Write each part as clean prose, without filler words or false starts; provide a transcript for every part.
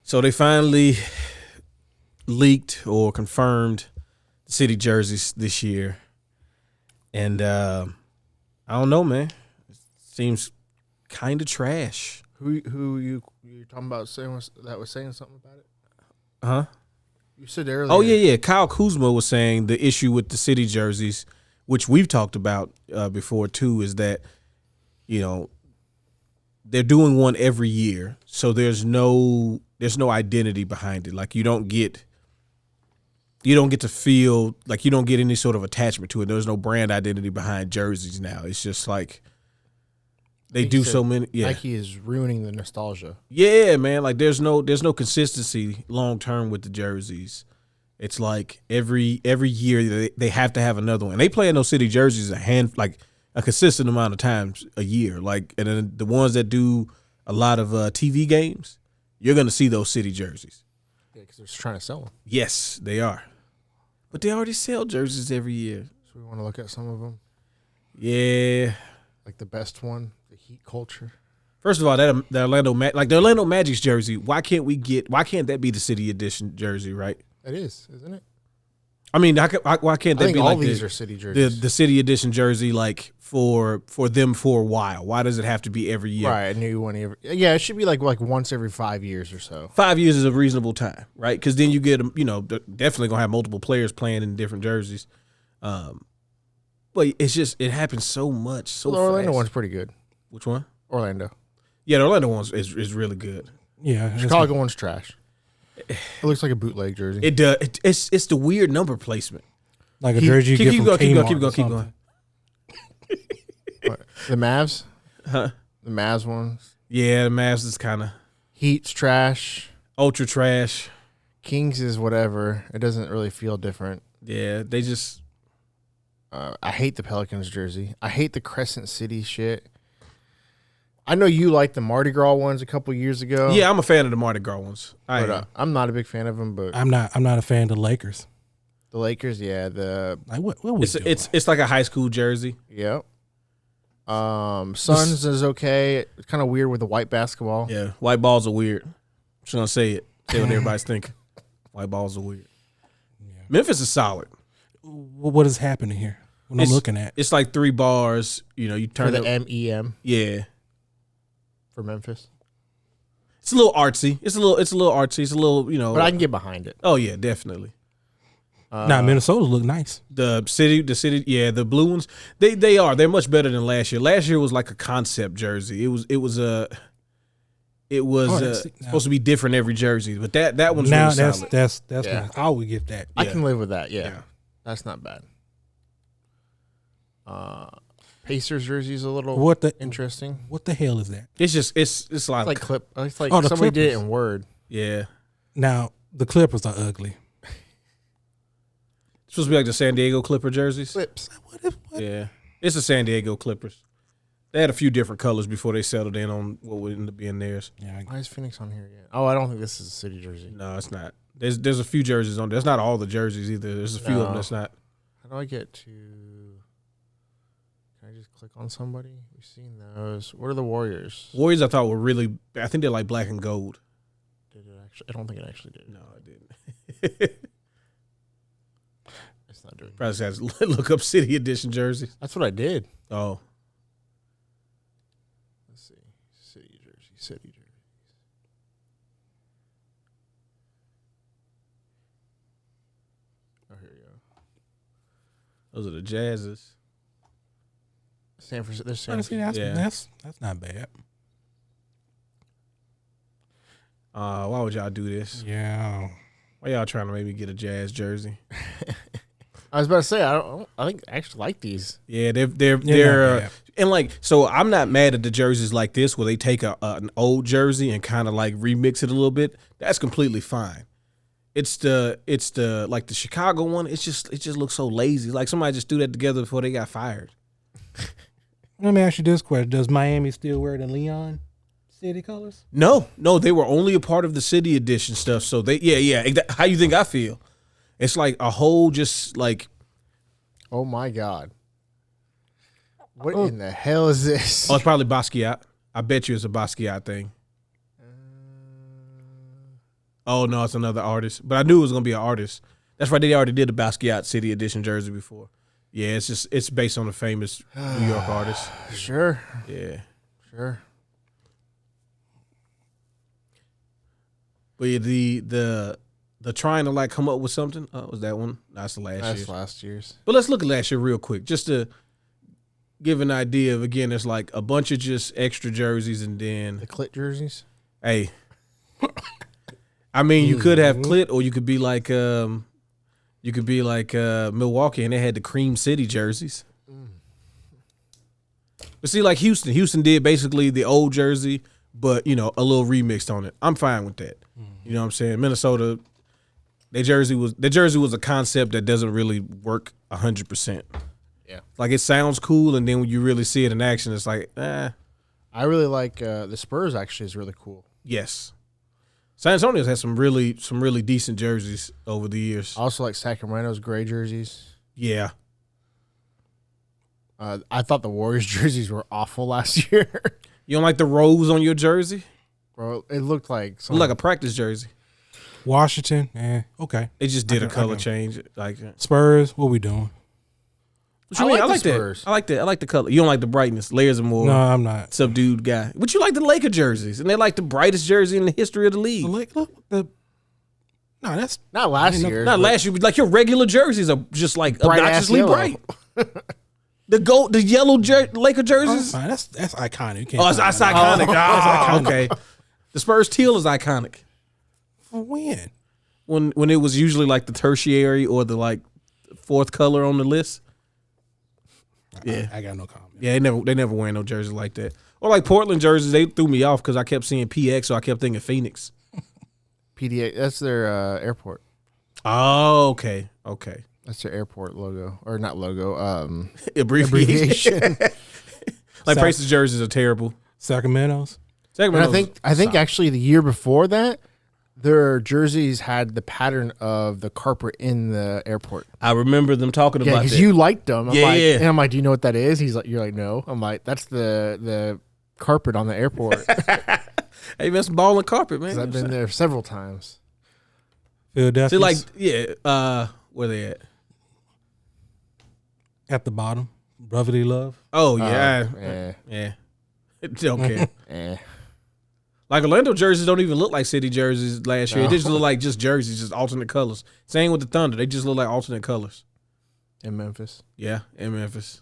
So they finally leaked or confirmed the city jerseys this year, and I don't know, man. It seems kind of trash. Who you talking about saying that was saying something about it? Huh? You said earlier. Oh yeah. Kyle Kuzma was saying the issue with the city jerseys, which we've talked about before too, is that they're doing one every year, so there's no identity behind it. Like you don't get to feel like you don't get any sort of attachment to it. There's no brand identity behind jerseys now. It's just like they do so many. Yeah, Nike is ruining the nostalgia. Yeah, man. Like there's no consistency long term with the jerseys. It's like every year they have to have another one. They play in those city jerseys a consistent amount of times a year. Like, and then the ones that do a lot of TV games, you're gonna see those city jerseys. Yeah, because they're just trying to sell them. Yes, they are. But they already sell jerseys every year. So we want to look at some of them. Yeah. Like the best one, the Heat culture. First of all, the Orlando Magic's jersey. Why can't that be the city edition jersey? Right? It is, isn't it? I mean, why can't that be all like these are city jerseys? The city edition jersey, like for them for a while? Why does it have to be every year? Right, a new one every. Yeah, it should be like once every 5 years or so. 5 years is a reasonable time, right? Because then you get definitely gonna have multiple players playing in different jerseys. But it happens so much. So the Orlando fast. one's pretty good. Which one? Orlando. Yeah, the Orlando one is really good. Yeah, Chicago one's trash. It looks like a bootleg jersey. It does. It's the weird number placement. Like a jersey you get from Kmart. Keep going. What, the Mavs? Huh? The Mavs ones? Yeah, the Mavs is kind of Heat's trash. ultra trash. Kings is whatever. It doesn't really feel different. Yeah, they just. I hate the Pelicans jersey. I hate the Crescent City shit. I know you liked the Mardi Gras ones a couple years ago. Yeah, I'm a fan of the Mardi Gras ones. I'm not a big fan of them. But I'm not a fan of the Lakers. The Lakers, yeah. What was it's like a high school jersey. Yep. Suns is okay. It's kind of weird with the white basketball. Yeah, white balls are weird. I'm just gonna say it. Say what everybody's thinking. White balls are weird. Yeah. Memphis is solid. What is happening here? What I'm looking at? It's like 3 bars. You turn for the MEM. Yeah. For Memphis. It's a little artsy. It's a little artsy. It's a little, But I can get behind it. Oh yeah, definitely. Minnesota look nice. The city, yeah, the blue ones. They're much better than last year. Last year was like a concept jersey. It was supposed to be different every jersey, but that one's now really solid. that's Yeah. nice. I would give that. I can live with that. Yeah. That's not bad. Pacers jersey is a little interesting. What the hell is that? It's just it's like clip. It's like the somebody did it Clippers. in Word. Yeah. Now the Clippers are ugly. It's supposed to be like the San Diego Clipper jerseys. Clips. What? Yeah. It's the San Diego Clippers. They had a few different colors before they settled in on what would end up being theirs. Yeah. Why is Phoenix on here yet? Oh, I don't think this is a city jersey. No, it's not. There's a few jerseys on there. That's not all the jerseys either. There's a few of them that's not. How do I get to? Can I just click on somebody? We've seen those. What are the Warriors? Warriors I thought were really. I think they're like black and gold. Did it actually? I don't think it actually did. No, it didn't. It's not doing. Probably has to look up City Edition jerseys. That's what I did. Oh, Let's see. City jerseys. Oh, here you go. those are the Jazzes. San Francisco. There's San Honestly, Francisco. that's not bad. Why would y'all do this? Yeah. Why y'all trying to make me get a Jazz jersey? I was about to say I think I actually like these. Yeah, they're not bad. and like so. I'm not mad at the jerseys like this where they take an old jersey and kind of like remix it a little bit. That's completely fine. It's the like the Chicago one. It just looks so lazy. Like somebody just threw that together before they got fired. Let me ask you this question: does Miami still wear the Leon City colors? No, they were only a part of the City Edition stuff. So how you think I feel? It's like a whole just like. Oh my God! What in the hell is this? Oh, it's probably Basquiat. I bet you it's a Basquiat thing. Oh no, it's another artist. But I knew it was gonna be an artist. That's right. They already did the Basquiat City Edition jersey before. Yeah, it's based on a famous New York artist. Sure. Yeah. Sure. But yeah, the trying to like come up with something. Was that one? That's the last year. That's last year's. But let's look at last year real quick, just to give an idea of, again, there's like a bunch of just extra jerseys, and then The Clit jerseys. hey, I mean, you could have Clit, or you could be like Milwaukee, and they had the Cream City jerseys. But see, like Houston did basically the old jersey, but a little remixed on it. I'm fine with that. You know what I'm saying? Minnesota, their jersey was a concept that doesn't really work 100%. Yeah. Like, it sounds cool, and then when you really see it in action, it's like, eh. I really like the Spurs. Actually, is really cool. Yes. San Antonio's had some really decent jerseys over the years. I also like Sacramento's gray jerseys. Yeah. I thought the Warriors jerseys were awful last year. You don't like the rose on your jersey? Bro, it looked like It looked like a practice jersey. Washington, okay. They just did a color change. Like, Spurs, what we doing? what you mean? like I the like that. Spurs. I like that. I like the color. You don't like the brightness. Layers are more No, I'm not. subdued guy. But you like the Laker jerseys, and they're like the brightest jersey in the history of the league. No, that's not last Ain't no- year. Not last year, but like your regular jerseys are just like Bright-ass obnoxiously yellow. bright. The yellow Laker oh, jerseys. fine. That's iconic. You can't Oh, that's deny iconic. that. Ah, okay. The Spurs teal is iconic. For when? When it was usually like the tertiary or the like fourth color on the list. Yeah. I got no comment. Yeah, they never wear no jerseys like that. Or like Portland jerseys, they threw me off because I kept seeing PX, so I kept thinking Phoenix. PDA. That's their airport. Oh, okay. That's their airport logo, or not logo. Abbreviation. Like Sac- Price's jerseys are terrible. Sacramento's. And I think actually the year before that, their jerseys had the pattern of the carpet in the airport. I remember them talking Yeah, about because that. you liked them. Yeah. And I'm like, do you know what that is? You're like, no. I'm like, that's the carpet on the airport. Hey, man, some ball and carpet, man. 'Cause I've been there several times. Philadelphia. See, like, yeah, where they at? at the bottom. Brotherly love. Oh, yeah. Yeah. Don't care. Eh. Like, Orlando jerseys don't even look like city jerseys last year. They just look like just jerseys, just alternate colors. Same with the Thunder. They just look like alternate colors. In Memphis. Yeah, in Memphis.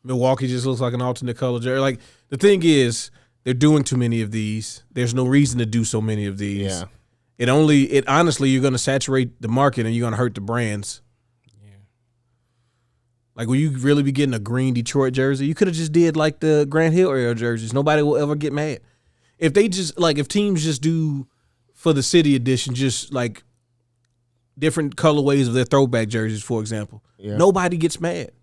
Milwaukee just looks like an alternate color jersey. Like, the thing is, they're doing too many of these. There's no reason to do so many of these. Yeah. It honestly, you're going to saturate the market and you're going to hurt the brands. Yeah. Like, will you really be getting a green Detroit jersey? You could have just did like the Grant Hill area jerseys. Nobody will ever get mad. If they just, like, if teams just do for the city edition, just like different colorways of their throwback jerseys, for example, nobody gets mad.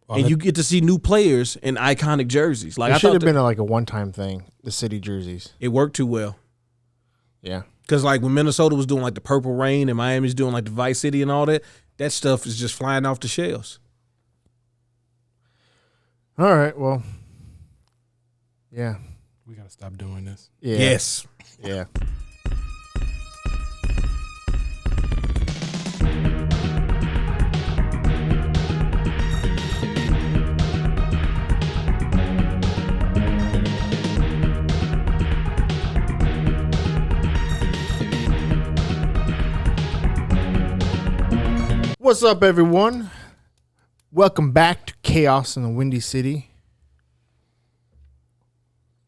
And you get to see new players in iconic jerseys. Like, It I should thought have been like a one-time thing, the city jerseys. it worked too well. Yeah. Because, like, when Minnesota was doing, like, the Purple Rain and Miami's doing, like, the Vice City and all that, that stuff is just flying off the shelves. All right, well. Yeah. We got to stop doing this. Yeah. Yes. Yeah. What's up, everyone? Welcome back to Chaos in the Windy City.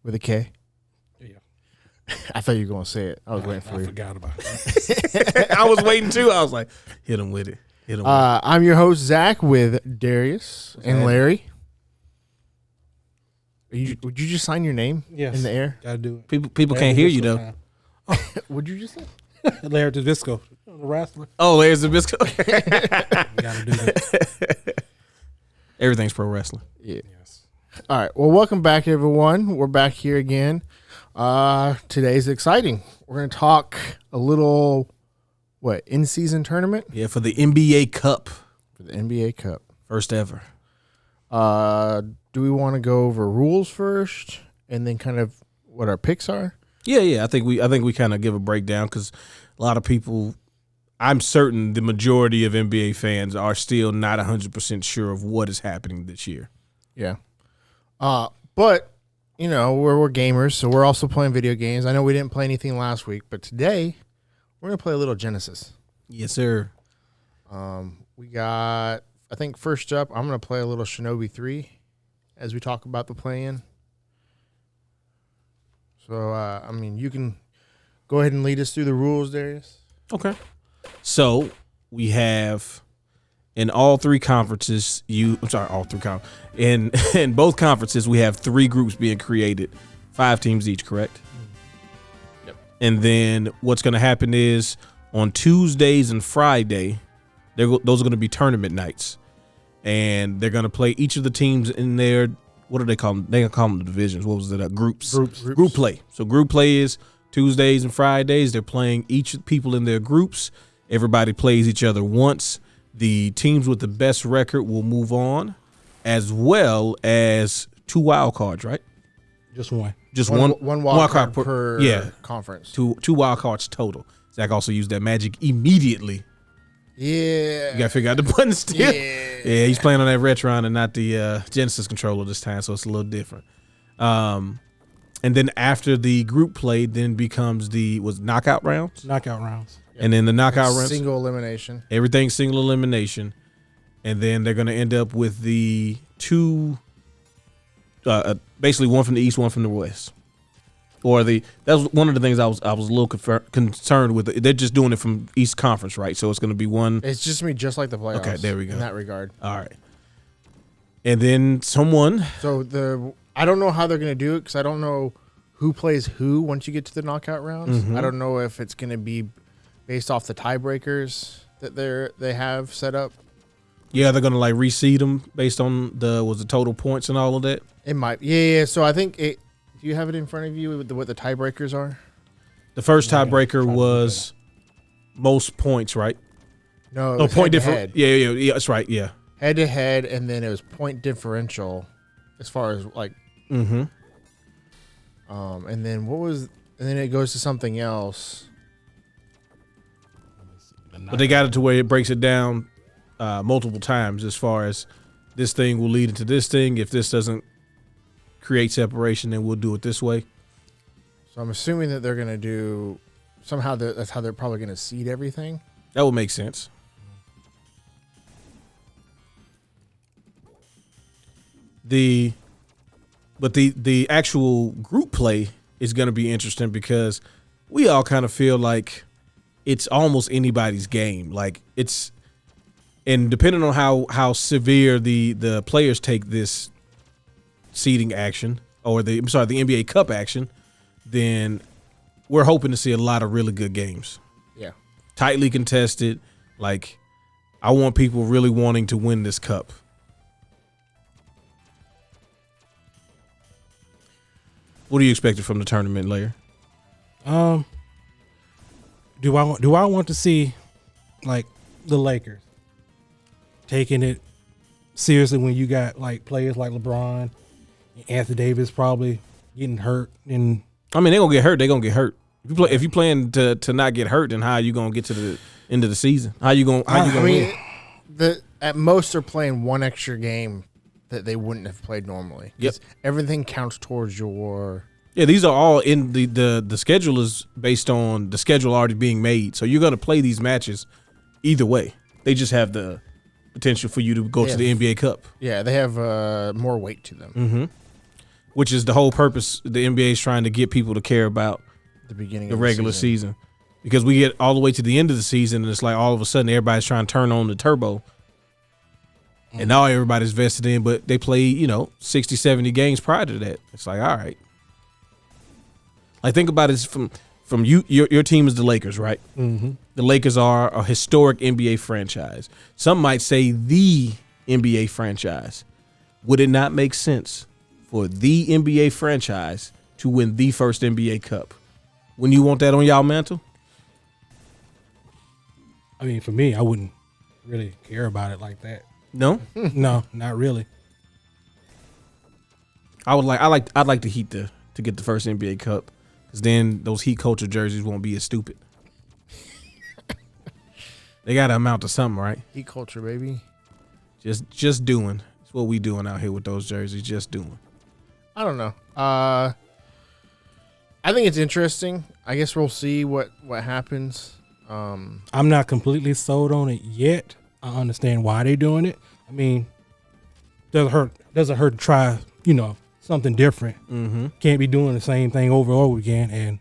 With a K. Yeah. I thought you were going to say it. I was waiting for I you. forgot about it. I was waiting, too. I was like, hit him with it. Hit him with it. I'm your host, Zach, with Darius and Larry. Would you just sign your name Yes. in the air? Got to do it. People can't hear you, though. What'd you just say? Larry Tedesco, the wrestler. Oh, there's the biscuit. Got to do that. Everything's pro wrestling. Yeah. Yes. All right. Well, welcome back, everyone. We're back here again. Today's exciting. We're going to talk a little, in-season tournament? Yeah, for the NBA Cup. For the NBA Cup. First ever. Do we want to go over rules first and then kind of what our picks are? Yeah. I think we kind of give a breakdown because a lot of people. I'm certain the majority of NBA fans are still not 100% sure of what is happening this year. Yeah. But, we're gamers, so we're also playing video games. I know we didn't play anything last week, but today we're going to play a little Genesis. Yes, sir. We got, I think first up, I'm going to play a little Shinobi 3 as we talk about the play-in. So, you can go ahead and lead us through the rules, Darius. Okay. So we have in all three conferences, in both conferences, we have 3 groups being created, 5 teams each, correct? Yep. And then what's going to happen is on Tuesdays and Friday, those are going to be tournament nights. And they're going to play each of the teams in their, what do they call them? They're going to call them the divisions. What was it? Groups. Group play. So group play is Tuesdays and Fridays. They're playing each people in their groups. Everybody plays each other once. The teams with the best record will move on, as well as 2 wild cards, right? Just one. Just one wild card per conference. 2 wild cards total. Zach also used that magic immediately. Yeah. You got to figure out the button still. Yeah, he's playing on that Retron and not the Genesis controller this time, so it's a little different. And then after the group play, then becomes knockout rounds? Knockout rounds. And then the knockout rounds. Single elimination. Everything's single elimination. And then they're going to end up with the 2, basically one from the East, one from the West. That was one of the things I was a little concerned with. They're just doing it from East Conference, right? So it's going to be one. It's just me, just like the playoffs. Okay, there we go. In that regard. All right. And then someone. So I don't know how they're going to do it because I don't know who plays who once you get to the knockout rounds. Mm-hmm. I don't know if it's going to be based off the tiebreakers that they have set up. Yeah, they're gonna reseed them based on the total points and all of that. It might, yeah. So I think do you have it in front of you with what the tiebreakers are? The first tiebreaker was most points, right? No, point difference. Yeah, that's right. Yeah, head to head, and then it was point differential, as far as Mm-hmm. And then it goes to something else. But they got it to where it breaks it down multiple times as far as this thing will lead into this thing. If this doesn't create separation, then we'll do it this way. So I'm assuming that they're going to do somehow that's how they're probably going to seed everything. That would make sense. The actual group play is going to be interesting because we all kind of feel like it's almost anybody's game. And depending on how severe the players take this seeding action or the NBA Cup action, then we're hoping to see a lot of really good games. Yeah. Tightly contested. I want people really wanting to win this cup. What do you expect from the tournament, Lair? Do I want to see the Lakers taking it seriously when you got players like LeBron, Anthony Davis probably getting hurt, and they're gonna get hurt. They're gonna get hurt. If you plan to not get hurt, then how are you gonna get to the end of the season? How you gonna win? At most they're playing one extra game that they wouldn't have played normally. Yep. Everything counts towards your. Yeah, these are all in the schedule is based on the schedule already being made. So you're going to play these matches either way. They just have the potential for you to go to the NBA Cup. Yeah, they have more weight to them. Mm-hmm. Which is the whole purpose. The NBA is trying to get people to care about the beginning the of regular season. Because we get all the way to the end of the season and it's all of a sudden everybody's trying to turn on the turbo. And now everybody's vested in, but they play, 60, 70 games prior to that. It's all right. Think about it from you. Your team is the Lakers, right? Mm-hmm. The Lakers are a historic NBA franchise. Some might say the NBA franchise. Would it not make sense for the NBA franchise to win the first NBA Cup? Wouldn't you want that on y'all mantle? For me, I wouldn't really care about it like that. No? No, not really. I'd like the Heat to get the first NBA Cup because then those heat culture jerseys won't be as stupid. They got to amount to something, right? Heat culture, baby. Just doing. It's what we doing out here with those jerseys. Just doing. I don't know. I think it's interesting. I guess we'll see what happens. I'm not completely sold on it yet. I understand why they're doing it. I mean, doesn't hurt to try, something different. Mm-hmm. Can't be doing the same thing over and over again. And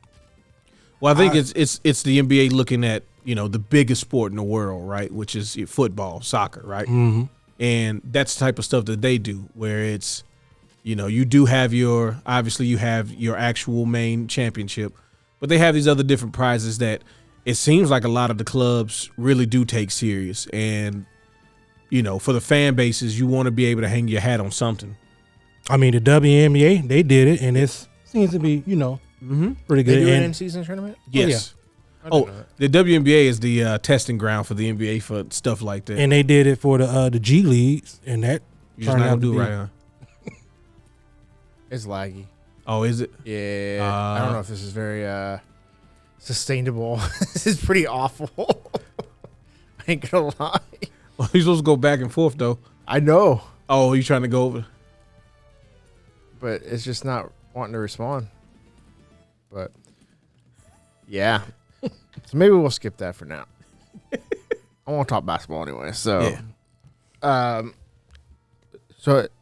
well, I think it's the NBA looking at the biggest sport in the world, right? Which is football, soccer, right? Mm-hmm. And that's the type of stuff that they do, where it's you do have you have your actual main championship, but they have these other different prizes that it seems like a lot of the clubs really do take serious. And for the fan bases, you want to be able to hang your hat on something. I mean, the WNBA, they did it, and it seems to be, pretty good. They do an in-season tournament? Yes. The WNBA is the testing ground for the NBA for stuff like that. And they did it for the G leagues, and that You're just not gonna do it right, huh? It's laggy. Oh, is it? Yeah. I don't know if this is very sustainable. This is pretty awful. I ain't gonna lie. Well, you're supposed to go back and forth, though. I know. Oh, you trying to go over? But it's just not wanting to respond. But yeah. So maybe we'll skip that for now. I want to talk basketball anyway. So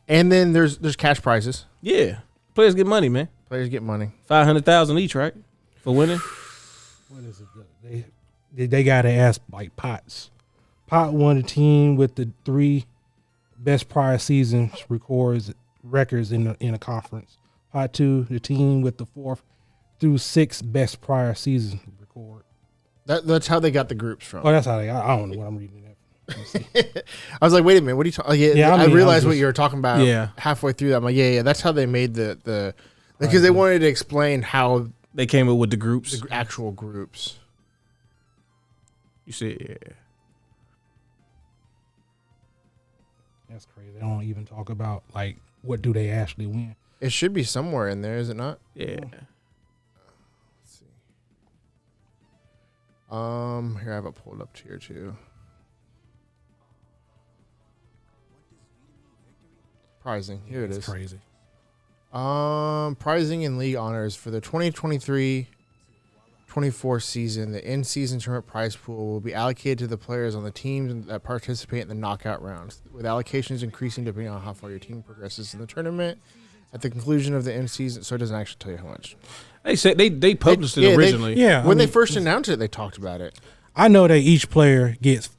and then there's cash prizes. Yeah. Players get money, man. Players get money. $500,000 each, right? For winning. What is it? They got to ask like Pots. Pot won the team with the 3 best prior seasons records in a conference. Pot 2, the team with the 4th through 6th best prior seasons record. That's how they got the groups from. Oh, that's how I don't know what I'm reading that. I was like, wait a minute, what are you talking? I realized what you were talking about. Yeah. Halfway through that, I'm like, yeah. That's how they made the because they wanted to explain how they came up with the groups, the actual groups. You see, yeah. That's crazy. They don't even talk about like what do they actually win. It should be somewhere in there, is it not? Yeah. Let's see. Here I have it pulled up here too. Prizing. Here it is. Crazy. Prizing and league honors for the 2023-24 season. The in-season tournament prize pool will be allocated to the players on the teams that participate in the knockout rounds, with allocations increasing depending on how far your team progresses in the tournament. At the conclusion of the in-season, so it doesn't actually tell you how much. They said they published it originally. When they first announced it, they talked about it. I know that each player gets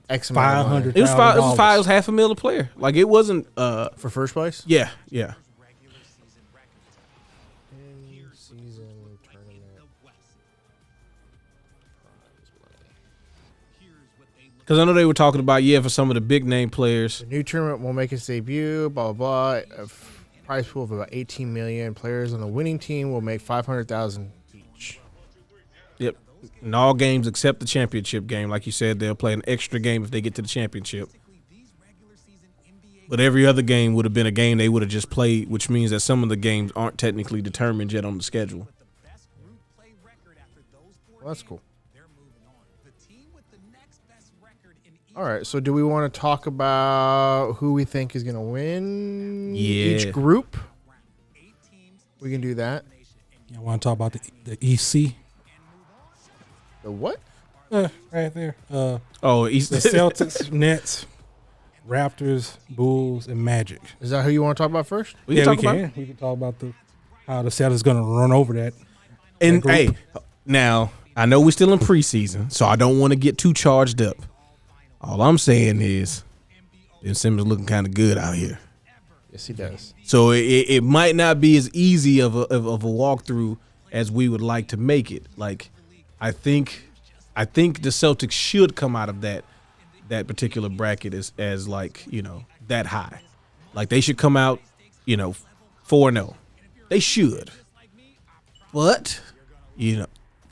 X amount of money. It was $500,000 a player. Like it wasn't for first place. Yeah. In-season tournament. Because I know they were talking about for some of the big name players. The new tournament will make its debut. Blah blah blah. A prize pool of about 18 million. Players on the winning team will make 500,000 each. Yep. In all games except the championship game, like you said, they'll play an extra game if they get to the championship. But every other game would have been a game they would have just played, which means that some of the games aren't technically determined yet on the schedule. Well, that's cool. All right, so do we want to talk about who we think is going to win each group? We can do that. You want to talk about the EC? The what? Right there. The Celtics, Nets, Raptors, Bulls, and Magic. Is that who you want to talk about first? We can talk about how the Celtics going to run over that. And hey, now I know we're still in preseason, so I don't want to get too charged up. All I'm saying is, Ben Simmons looking kind of good out here. Yes, he does. So it might not be as easy of a walkthrough as we would like to make it. Like, I think the Celtics should come out of that particular bracket as like, that high. Like they should come out, 4-0. They should. But,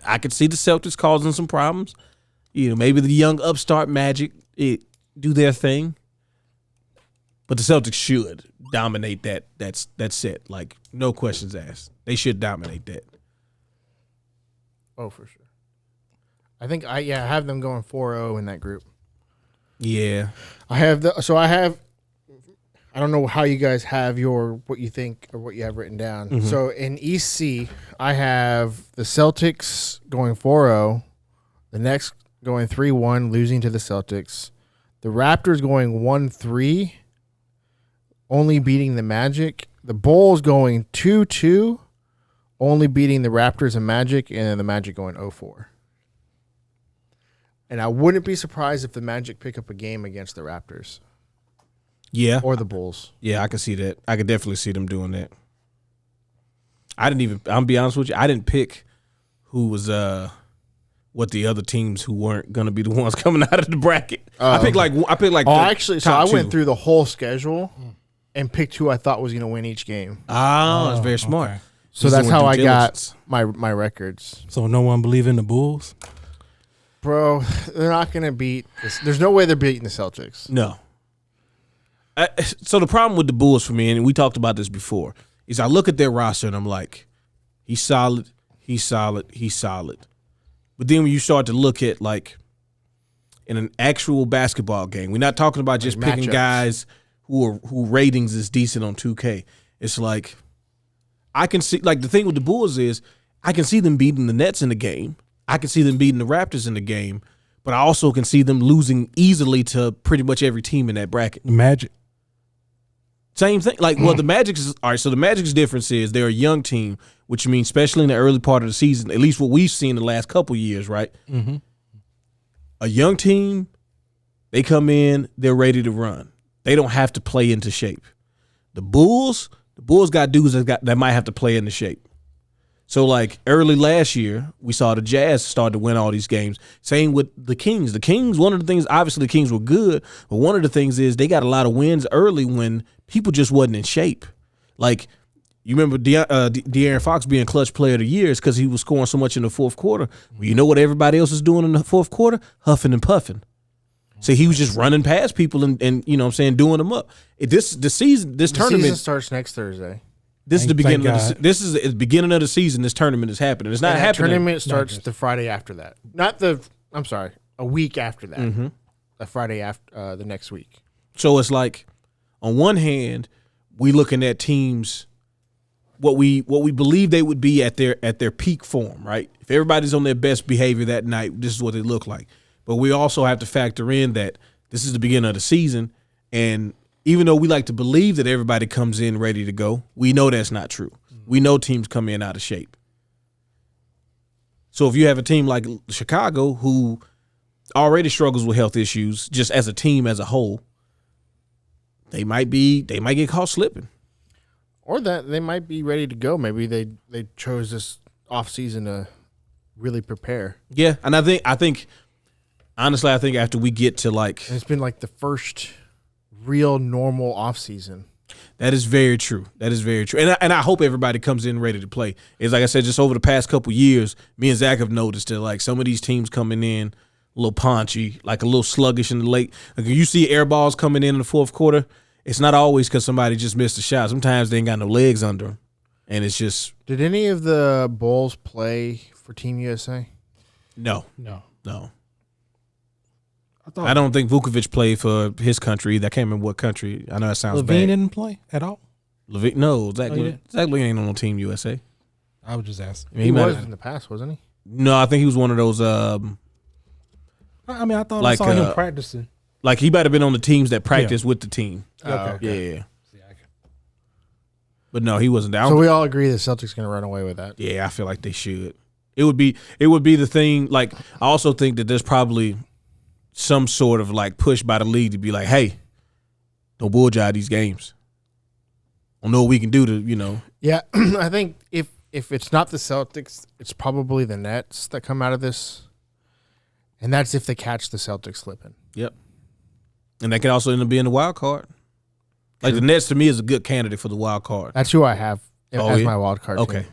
I could see the Celtics causing some problems. Maybe the young upstart Magic do their thing. But the Celtics should dominate that set. Like, no questions asked. They should dominate that. Oh, for sure. I think I have them going 4-0 in that group. Yeah. I don't know how you guys have what you think or what you have written down. Mm-hmm. So in East C, I have the Celtics going 4-0, the Nets going 3-1, losing to the Celtics, the Raptors going 1-3, only beating the Magic, the Bulls going 2-2, only beating the Raptors and Magic, and then the Magic going 0-4. And I wouldn't be surprised if the Magic pick up a game against the Raptors. Yeah. Or the Bulls. Yeah, I could see that. I could definitely see them doing that. I'm be honest with you, I didn't pick who was what the other teams who weren't gonna be the ones coming out of the bracket. I picked like I went through the whole schedule and picked who I thought was gonna win each game. Oh, that's very smart. Okay. So that's how I got my records. So no one believe in the Bulls? Bro, they're not gonna beat this. There's no way they're beating the Celtics. No. So the problem with the Bulls for me, and we talked about this before, is I look at their roster and I'm like, he's solid, he's solid, he's solid. But then when you start to look at like in an actual basketball game, we're not talking about just picking matchups. guys who ratings is decent on 2K. It's like I can see, like, the thing with the Bulls is I can see them beating the Nets in the game. I can see them beating the Raptors in the game, but I also can see them losing easily to pretty much every team in that bracket. Magic. Same thing. Like, well, the Magic's all right. So the Magic's difference is they're a young team, which means especially in the early part of the season, at least what we've seen the last couple years, right? Mm-hmm. A young team, they come in, they're ready to run. They don't have to play into shape. The Bulls got dudes that might have to play into shape. So, like, early last year, we saw the Jazz start to win all these games. Same with the Kings. The Kings, one of the things, obviously the Kings were good, but one of the things is they got a lot of wins early when people just wasn't in shape. Like, you remember De'Aaron Fox being clutch player of the year because he was scoring so much in the fourth quarter. Well, you know what everybody else is doing in the fourth quarter? Huffing and puffing. So he was just running past people and you know what I'm saying, doing them up. The season starts next Thursday. This is the beginning this is the beginning of the season. This tournament is happening. It's not And that happening. tournament starts the Friday after that. A week after that. Mm-hmm. The Friday after the next week. So it's like, on one hand, we looking at teams what we believe they would be at their peak form, right? If everybody's on their best behavior that night, this is what they look like. But we also have to factor in that this is the beginning of the season, and even though we like to believe that everybody comes in ready to go, we know that's not true. We know teams come in out of shape. So if you have a team like Chicago who already struggles with health issues, just as a team as a whole, they might get caught slipping. Or that they might be ready to go. Maybe they chose this offseason to really prepare. Yeah, and I think honestly, I think after we get to like, and it's been like the first real normal offseason. That is very true. That is very true. And I hope everybody comes in ready to play. It's like I said, just over the past couple years, me and Zach have noticed that like some of these teams coming in a little paunchy, like a little sluggish in the late. Like you see air balls coming in the fourth quarter, it's not always because somebody just missed a shot. Sometimes they ain't got no legs under them. And it's just. Did any of the Bulls play for Team USA? No. I I don't think Vukovic played for his country either. I can't remember what country. I know that sounds Levine bad. didn't play at all? No, Zach he didn't? Levine ain't on Team USA. I was just asking. I mean, He might was have- in the past, wasn't he? No, I think he was one of those. I thought Like, I saw him practicing. Like he might have been on the teams that practice with the team. Okay. Yeah. But no, he wasn't down. So we all agree the Celtics going to run away with that. Yeah, I feel like they should. It would be the thing. Like I also think that there's probably some sort of like push by the league to be like, hey, don't bulljive these games. I don't know what we can do to, you know. Yeah, I think if it's not the Celtics, it's probably the Nets that come out of this. And that's if they catch the Celtics slipping. Yep. And that could also end up being the wild card. Like the Nets to me is a good candidate for the wild card. That's who I have as yeah? my wild card Okay. team.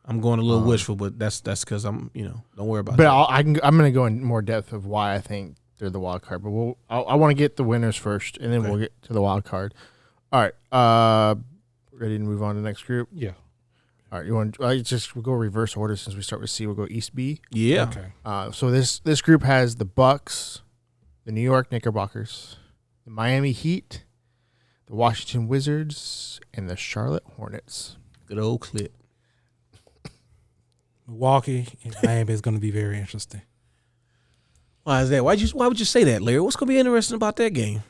I'm going a little wishful, but that's because I'm, don't worry about But that. I'm going to go in more depth of why I think they're the wild card. But I want to get the winners first, and then we'll get to the wild card. All right. Ready to move on to the next group? Yeah. All right, you want? We'll go reverse order since we start with C. We'll go East B. Yeah. Okay. So this group has the Bucks, the New York Knickerbockers, the Miami Heat, the Washington Wizards, and the Charlotte Hornets. Good old clip. Milwaukee and Miami is going to be very interesting. Why is that? Why would you say that, Larry? What's going to be interesting about that game?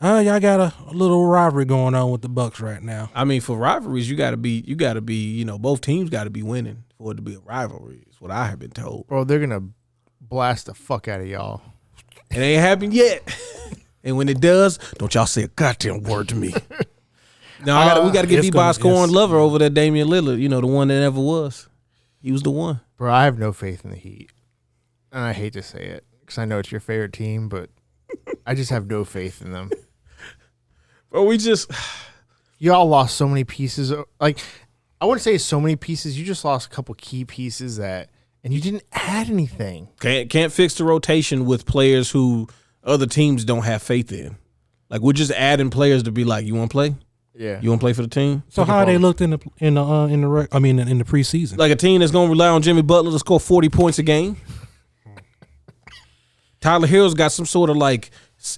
Y'all got a little rivalry going on with the Bucks right now. I mean, for rivalries, you got to be, both teams got to be winning for it to be a rivalry. Is what I have been told. Bro, they're gonna blast the fuck out of y'all. It ain't happened yet, and when it does, don't y'all say a goddamn word to me. No, we got to get beat by a scoring lover over there, Damian Lillard. The one that never was. He was the one. Bro, I have no faith in the Heat, and I hate to say it because I know it's your favorite team, but I just have no faith in them. Bro, y'all lost so many pieces. Like, I wouldn't say so many pieces. You just lost a couple key pieces and you didn't add anything. Can't fix the rotation with players who other teams don't have faith in. Like, we're just adding players to be like, you want to play? Yeah. You want to play for the team? So how they looked in the preseason? Like a team that's going to rely on Jimmy Butler to score 40 points a game. Tyler Hill's got some sort of like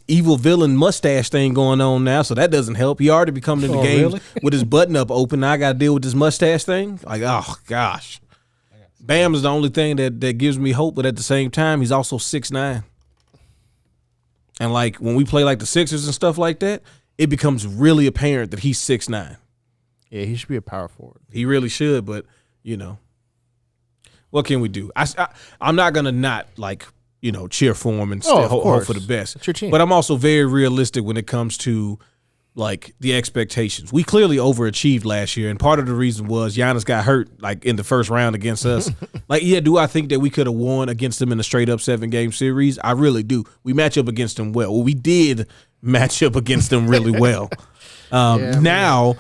evil villain mustache thing going on now, so that doesn't help. He already be coming in the game with his button up open. Now I got to deal with this mustache thing. Like, oh gosh. Bam is the only thing that gives me hope, but at the same time, he's also 6'9". And like when we play like the Sixers and stuff like that, it becomes really apparent that he's 6'9". Yeah, he should be a power forward. He really should, but what can we do? I'm not gonna not like cheer for him and still hope for the best. It's your team. But I'm also very realistic when it comes to like the expectations. We clearly overachieved last year, and part of the reason was Giannis got hurt like in the first round against us. Like, yeah, do I think that we could have won against them in a straight up 7-game series? I really do. We match up against them well. Well, we did match up against them really well. Now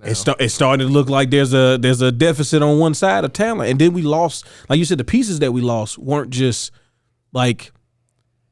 it's starting to look like there's a deficit on one side of talent, and then we lost. Like you said, the pieces that we lost weren't just like,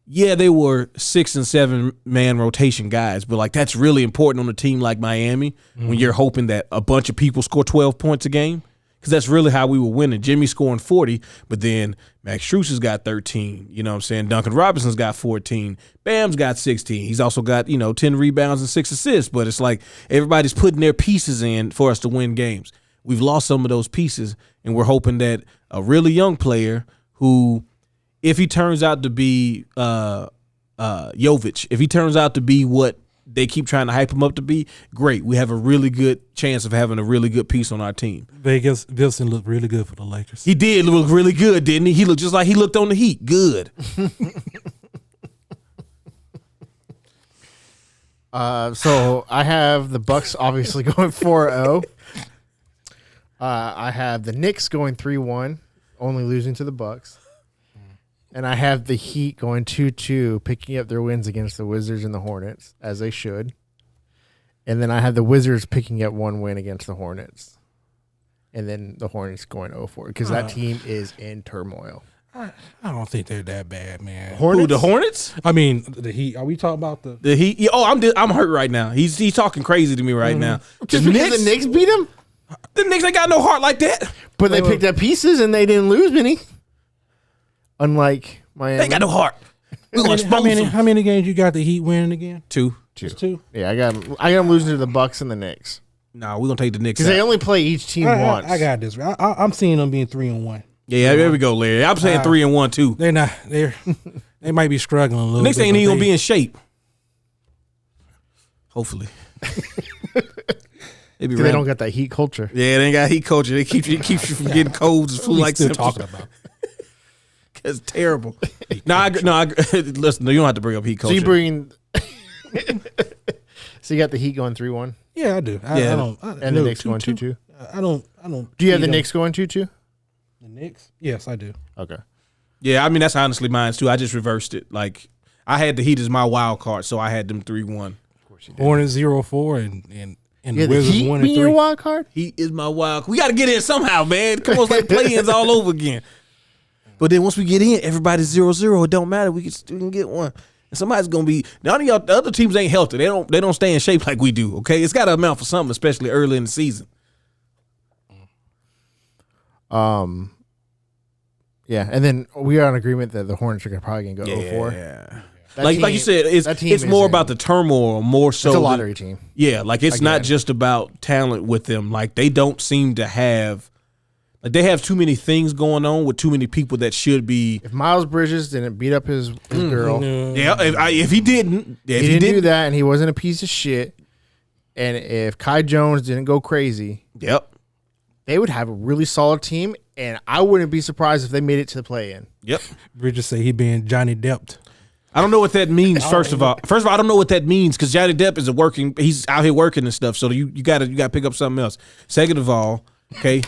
yeah, they were 6 and 7 man rotation guys, but like that's really important on a team like Miami when you're hoping that a bunch of people score 12 points a game, because that's really how we were winning. Jimmy scoring 40, but then Max Strus has got 13. You know what I'm saying? Duncan Robinson's got 14. Bam's got 16. He's also got 10 rebounds and 6 assists. But it's like everybody's putting their pieces in for us to win games. We've lost some of those pieces, and we're hoping that a really young player who, if he turns out to be Jovic, if he turns out to be what they keep trying to hype him up to be, great. We have a really good chance of having a really good piece on our team. Vegas Wilson looked really good for the Lakers. He did look really good, didn't he? He looked just like he looked on the Heat. Good. So I have the Bucks obviously going 4-0. I have the Knicks going 3-1, only losing to the Bucks. And I have the Heat going 2-2, picking up their wins against the Wizards and the Hornets, as they should. And then I have the Wizards picking up one win against the Hornets. And then the Hornets going 0-4, because that team is in turmoil. I don't think they're that bad, man. Who, the Hornets? I mean, the Heat. Are we talking about the Heat? Yeah, I'm hurt right now. He's talking crazy to me right now. Just because the Knicks beat him? The Knicks ain't got no heart like that. But they picked up pieces and they didn't lose many. Unlike Miami. They ain't got no heart. We're gonna expose them. How many games you got the Heat winning again? Two. Just two? Yeah, I got them losing to the Bucks and the Knicks. Nah, we're gonna take the Knicks because they only play each team once. I got this. I'm seeing them being 3-1. Yeah, there we go, Larry. I'm saying 3-1 too. They're not. They might be struggling a little. The Knicks bit, ain't even gonna be in shape. Hopefully. They don't got that Heat culture. Yeah, they ain't got Heat culture. They keeps you from getting colds and flu like still talking about. It's terrible. Listen, you don't have to bring up Heat culture. So you bring. So you got the Heat going 3-1. Yeah, I do. And the Knicks going 2-2. I don't. Do you have the Knicks going 2-2? The Knicks? Yes, I do. Okay. Yeah, I mean that's honestly mine too. I just reversed it. Like I had the Heat as my wild card, so I had them 3-1. Of course you did. Hornets 0-4 and the Wizards Heat 1-3. Being your wild card? Heat is my wild. We got to get in somehow, man. Come on, it's like play-ins all over again. But then once we get in, everybody's 0-0. It don't matter. We can get one. And somebody's gonna be. None of y'all. The other teams ain't healthy. They don't stay in shape like we do. Okay, it's got to amount for something, especially early in the season. Yeah, and then we are in agreement that the Hornets are probably going to go 0-4. Yeah. That Like team- you said, that team it's more isn't- about the turmoil, more so It's a than- lottery team. Yeah, like it's not Again. just about talent with them. Like they don't seem to have, like they have too many things going on with too many people that should be. If Miles Bridges didn't beat up his girl, Yeah, if he didn't, if he didn't do that, and he wasn't a piece of shit, and if Kai Jones didn't go crazy, Yep, they would have a really solid team, and I wouldn't be surprised if they made it to the play-in. yep. Bridges say he being Johnny Depp. I don't know what that means. First of all, I don't know what that means because Johnny Depp is he's out here working and stuff. So you gotta pick up something else. Second of all, okay,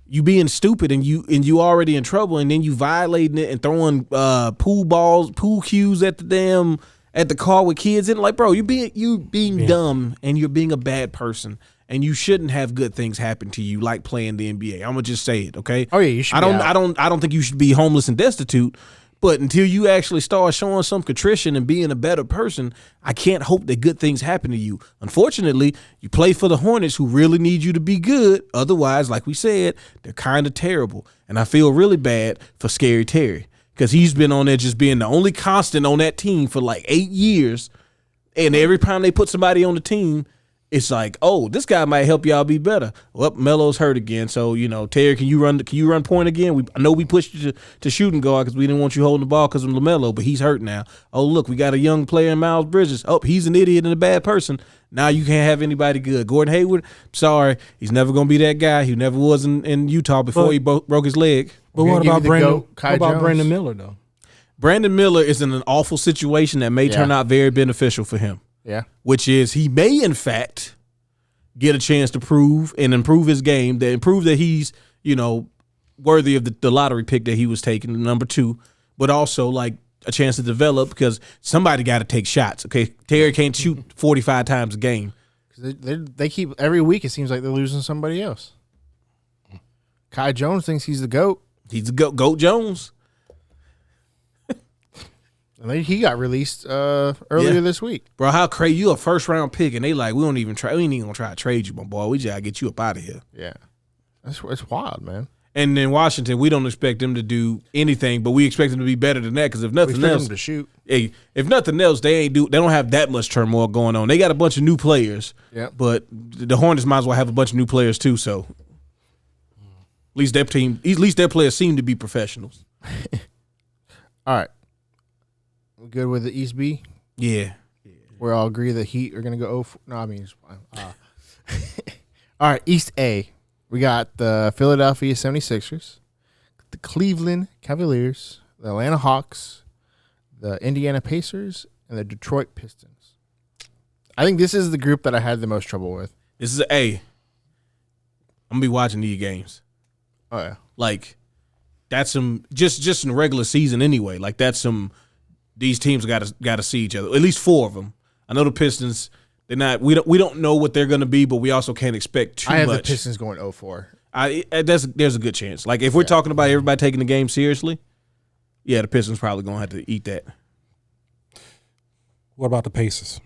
you being stupid and you already in trouble, and then you violating it and throwing pool cues at the car with kids in. Like, bro, you being dumb and you're being a bad person. And you shouldn't have good things happen to you, like playing the NBA. I'm gonna just say it, okay? Oh yeah, you should. I don't think you should be homeless and destitute. But until you actually start showing some contrition and being a better person, I can't hope that good things happen to you. Unfortunately, you play for the Hornets, who really need you to be good. Otherwise, like we said, they're kind of terrible. And I feel really bad for Scary Terry because he's been on there just being the only constant on that team for like 8 years. And every time they put somebody on the team, it's like, oh, this guy might help y'all be better. Well, Melo's hurt again, so Terry, can you run point again? I know we pushed you to shooting guard because we didn't want you holding the ball because of LaMelo, but he's hurt now. Oh, look, we got a young player in Miles Bridges. Oh, he's an idiot and a bad person. Now you can't have anybody good. Gordon Hayward, sorry, he's never gonna be that guy. He never was in Utah before he broke his leg. But We're what gonna about give you the Brandon? GOAT, Kai What about Jones? Brandon Miller though? Brandon Miller is in an awful situation that may turn Yeah. out very beneficial for him, Yeah, which is he may in fact get a chance to prove his game, prove that he's, worthy of the lottery pick that he was taking, number 2, but also like a chance to develop because somebody got to take shots. Okay, Terry can't shoot 45 times a game. because they keep every week. It seems like they're losing somebody else. Kai Jones thinks he's the GOAT, He's a goat Jones. and he got released earlier Yeah. this week. Bro, how crazy, you a first round pick and they like, we ain't even gonna try to trade you, my boy. We just gotta get you up out of here. Yeah, it's wild, man. And in Washington, we don't expect them to do anything, but we expect them to be better than that because if We nothing expect else, him to shoot. hey, if nothing else, they don't have that much turmoil going on. They got a bunch of new players, Yep. but the Hornets might as well have a bunch of new players too. So at least their players seem to be professionals. All right, we good with the East B? Yeah, We all agree the Heat are going to go 0-4. No, I mean, it's fine. All right, East A. We got the Philadelphia 76ers, the Cleveland Cavaliers, the Atlanta Hawks, the Indiana Pacers, and the Detroit Pistons. I think this is the group that I had the most trouble with. this is an A. I'm gonna be watching these games. Oh, yeah. Like that's some just in the regular season anyway. Like that's some these teams got to see each other. At least 4 of them. I know the Pistons. They're not. We don't know what they're going to be, but we also can't expect too much. I have the Pistons going 0-4. There's a good chance. Like if we're talking about everybody taking the game seriously, yeah, the Pistons probably gonna have to eat that. What about the Pacers?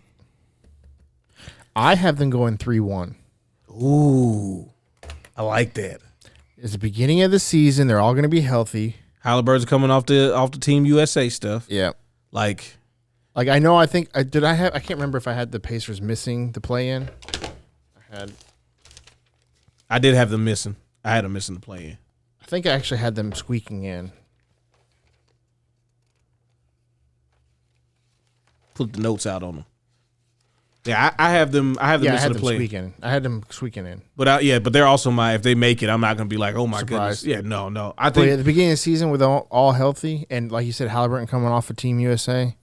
I have them going 3-1. Ooh, I like that. It's the beginning of the season. They're all going to be healthy. Halliburton's coming off the Team USA stuff. Yeah. Like I know. I think I can't remember if I had the Pacers missing the play-in. I did have them missing. I had them missing the play-in. I think I actually had them squeaking in. Put the notes out on them. Yeah, I have them. I have them Yeah, I missing had the them play-in. squeaking. I had them squeaking in. But they're also if they make it, I'm not gonna be like, oh my Surprised. goodness. Yeah, no. I But think at the beginning of the season, with all healthy, and like you said, Halliburton coming off of Team USA,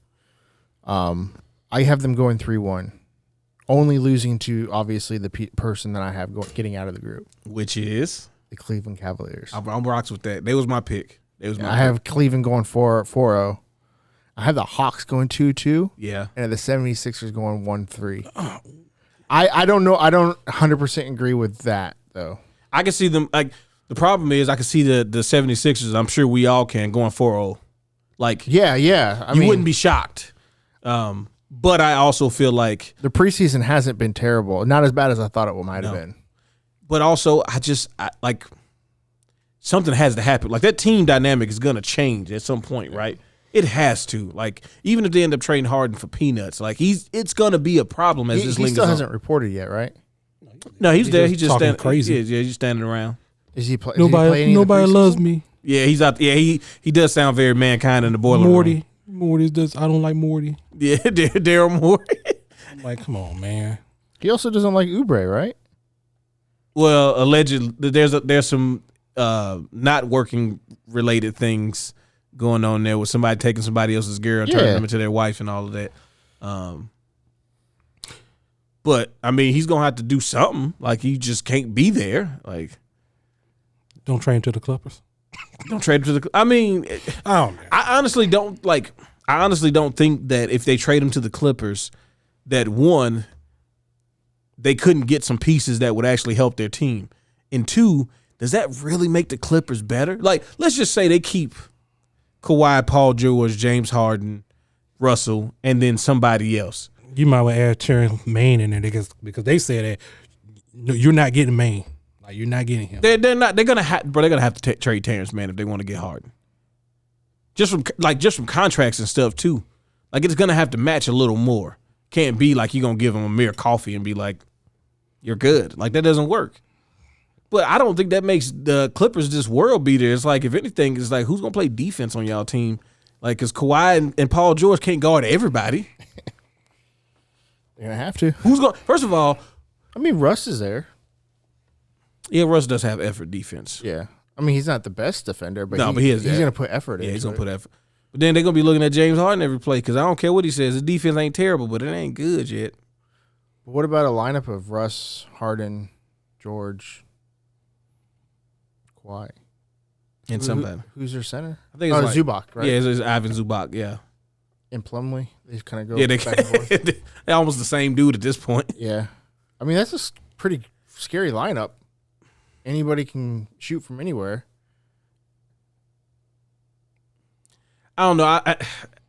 I have them going 3-1. Only losing to, obviously, the person that I have getting out of the group, which is the Cleveland Cavaliers. I'm rocks with that. They was my pick. I have Cleveland going 4-0. I have the Hawks going 2-2. Yeah. And the 76ers going 1-3. I don't know. I don't 100% agree with that, though. I can see them. Like the problem is, I can see the 76ers. I'm sure we all can going 4-0. Like Yeah. I you mean, wouldn't be shocked. But I also feel like, the preseason hasn't been terrible. Not as bad as I thought it might have No. been. but also I like something has to happen. Like that team dynamic is gonna change at some point, right? It has to. Like even if they end up trading Harden for peanuts, like it's gonna be a problem as this He lingers still on. hasn't reported yet, right? No, he's there. He's just talking standing crazy. Yeah, he's just standing around. Is he play? Does he play any Nobody of the loves preseason? me. Yeah, he's out. Yeah, he does sound very mankind in the boiler room. Morty's just, I don't like Morty. Yeah, Daryl Moore. I'm like, come on, man. He also doesn't like Oubre, right? Well, allegedly, there's some not working related things going on there with somebody taking somebody else's girl and turning them into their wife and all of that. But I mean, he's gonna have to do something. Like he just can't be there. Like Don't trade him to the Clippers. don't trade him to the. I mean, I don't know. I honestly don't like. I honestly don't think that if they trade him to the Clippers, that one, they couldn't get some pieces that would actually help their team, and two, does that really make the Clippers better? Like, let's just say they keep Kawhi, Paul George, James Harden, Russell, and then somebody else. You might well add Terrence Mann in there because they said that you're not getting Mann. Like you're not getting him. They're not. They're gonna have to trade Terrence Mann if they want to get Harden. Just from contracts and stuff too. Like it's gonna have to match a little more. Can't be like you're gonna give him a mere coffee and be like, you're good. Like that doesn't work. But I don't think that makes the Clippers this world beater. It's like if anything, it's like who's gonna play defense on y'all team? Like because Kawhi and Paul George can't guard everybody. They're gonna have to. Who's going? First of all, I mean, Russ is there. yeah, Russ does have effort defense. Yeah. I mean, he's not the best defender, but No, but he's going to put effort in. Yeah, he's gonna put effort. But then they're gonna be looking at James Harden every play because I don't care what he says. His defense ain't terrible, but it ain't good yet. But what about a lineup of Russ, Harden, George, Kawhi, And somebody, who's their center? I think it's Zubac, right? Yeah, it's Ivan Zubac. Yeah, And Plumlee. They kind of go yeah, back and forth. they're almost the same dude at this point. Yeah. I mean, that's a pretty scary lineup. Anybody can shoot from anywhere. I don't know.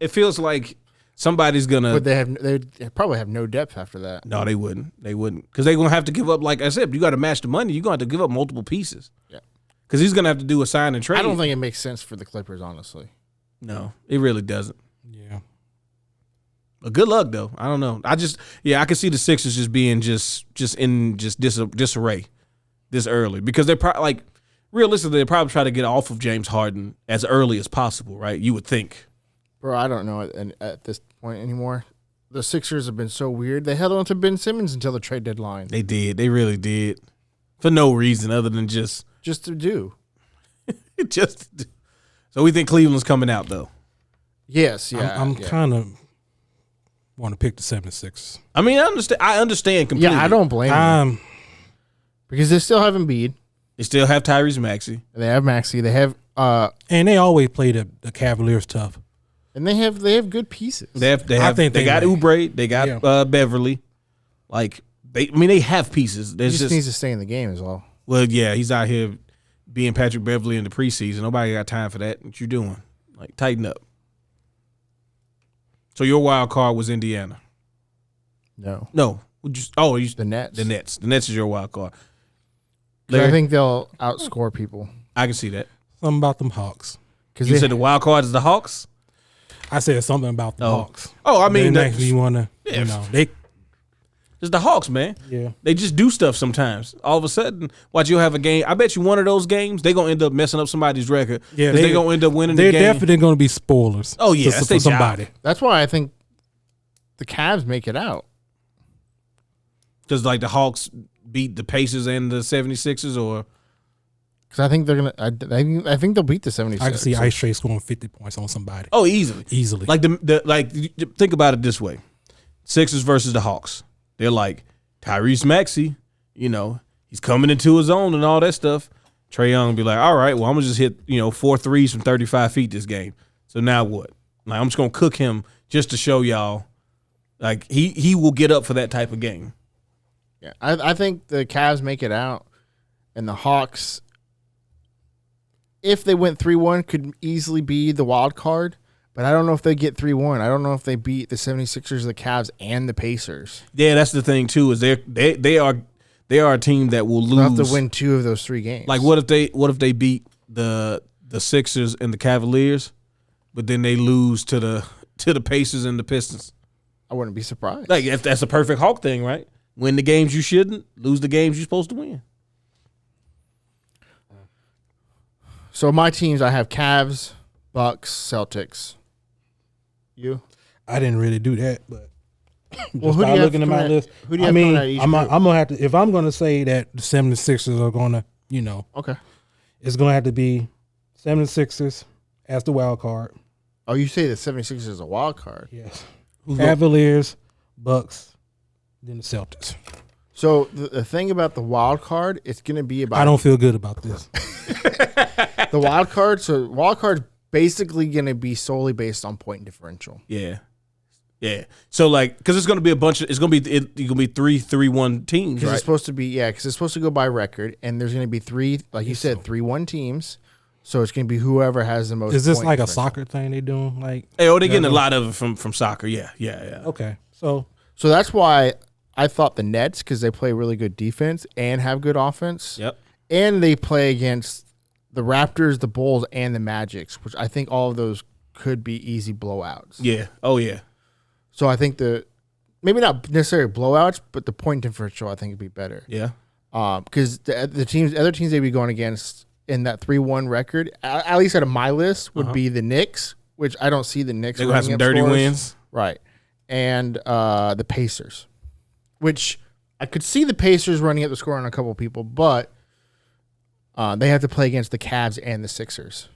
It feels like somebody's gonna. But they probably have no depth after that. No, they wouldn't. They wouldn't because they're gonna have to give up. Like I said, you got to match the money. You're gonna have to give up multiple pieces. Yeah. Because he's gonna have to do a sign and trade. I don't think it makes sense for the Clippers, honestly. No, it really doesn't. Yeah. But good luck though. I don't know. I can see the Sixers just being just in disarray this early because they're probably like realistically they probably try to get off of James Harden as early as possible, right? You would think. Bro, I don't know at this point anymore. The Sixers have been so weird. They held on to Ben Simmons until the trade deadline. They did. They really did. For no reason other than just to do. So we think Cleveland's coming out though. Yes, yeah. I'm kind of want to pick the 76ers. I mean, I understand completely. Yeah, I don't blame them. Because they still have Embiid. They still have Tyrese Maxey. They have Maxey. They have And they always play the Cavaliers tough. and they have good pieces. They got Oubre. They got Beverly. Like they have pieces. He There's just needs to stay in the game as well. Well, yeah, he's out here being Patrick Beverly in the preseason. Nobody got time for that. What you doing? Like tighten up. So your wild card was Indiana. No. The Nets. The Nets. The Nets is your wild card. 'Cause I think they'll outscore people. I can see that. Something about them Hawks. You said the wild card is the Hawks? I said something about the Hawks. Oh, I mean, next you want to, they. It's the Hawks, man. Yeah. They just do stuff sometimes. All of a sudden, watch, you'll have a game. I bet you one of those games, they're going to end up messing up somebody's record. Yeah, they're going to end up winning the game. They're definitely going to be spoilers. Oh, yeah, that's for their somebody. job. That's why I think the Cavs make it out. Because, like, the Hawks beat the Pacers and the 76ers, or? Because I think they're going to – I think they'll beat the 76ers. I can see Ice Trae scoring 50 points on somebody. Oh, easily. Easily. Like, think about it this way. Sixers versus the Hawks. They're like, Tyrese Maxey, he's coming into his own and all that stuff. Trae Young will be like, all right, well, I'm going to just hit, 4 threes from 35 feet this game. So now what? Like, I'm just going to cook him just to show y'all, like, he will get up for that type of game. Yeah, I think the Cavs make it out, and the Hawks, if they went 3-1, could easily be the wild card. But I don't know if they get 3-1. I don't know if they beat the 76ers, the Cavs, and the Pacers. Yeah, that's the thing too. Is they are a team that will lose. They'll have to win 2 of those 3 games. Like what if they beat the Sixers and the Cavaliers, but then they lose to the Pacers and the Pistons. I wouldn't be surprised. Like if that's a perfect Hawk thing, right? Win the games you shouldn't, lose the games you're supposed to win. So my teams, I have Cavs, Bucks, Celtics. You? I didn't really do that, but Well, just who do by you have looking at my coming list, who do you I have mean, coming out of each I'm group? gonna have to, if I'm gonna say that the 76ers are gonna, Okay. it's gonna have to be 76ers as the wild card. Oh, you say the 76ers is a wild card. Yes. Cavaliers, Bucks, then the Celtics. So the thing about the wild card, it's going to be about I don't feel good about this. the wild card. So wild card's basically going to be solely based on point differential. Yeah. Yeah. So like, because it's gonna be a bunch of, it's gonna be 3-3-1 teams, Because right? it's supposed to be, because it's supposed to go by record, and there's going to be three, like you said, 3-1 teams. So it's going to be whoever has the most. Is this point like a differential. soccer thing they doing? Like, Hey, they're getting a lot of it from soccer. Yeah. okay, so So that's why I thought the Nets, because they play really good defense and have good offense. Yep. And they play against the Raptors, the Bulls, and the Magics, which I think all of those could be easy blowouts. Yeah. Oh yeah. So I think maybe not necessarily blowouts, but the point differential I think would be better. Yeah. Because the other teams they'd be going against in that 3-1 record, at least out of my list, would be the Knicks, which I don't see the Knicks. They're gonna have some running dirty up scores. wins. Right. And the Pacers, which I could see the Pacers running up the score on a couple of people, but they have to play against the Cavs and the Sixers.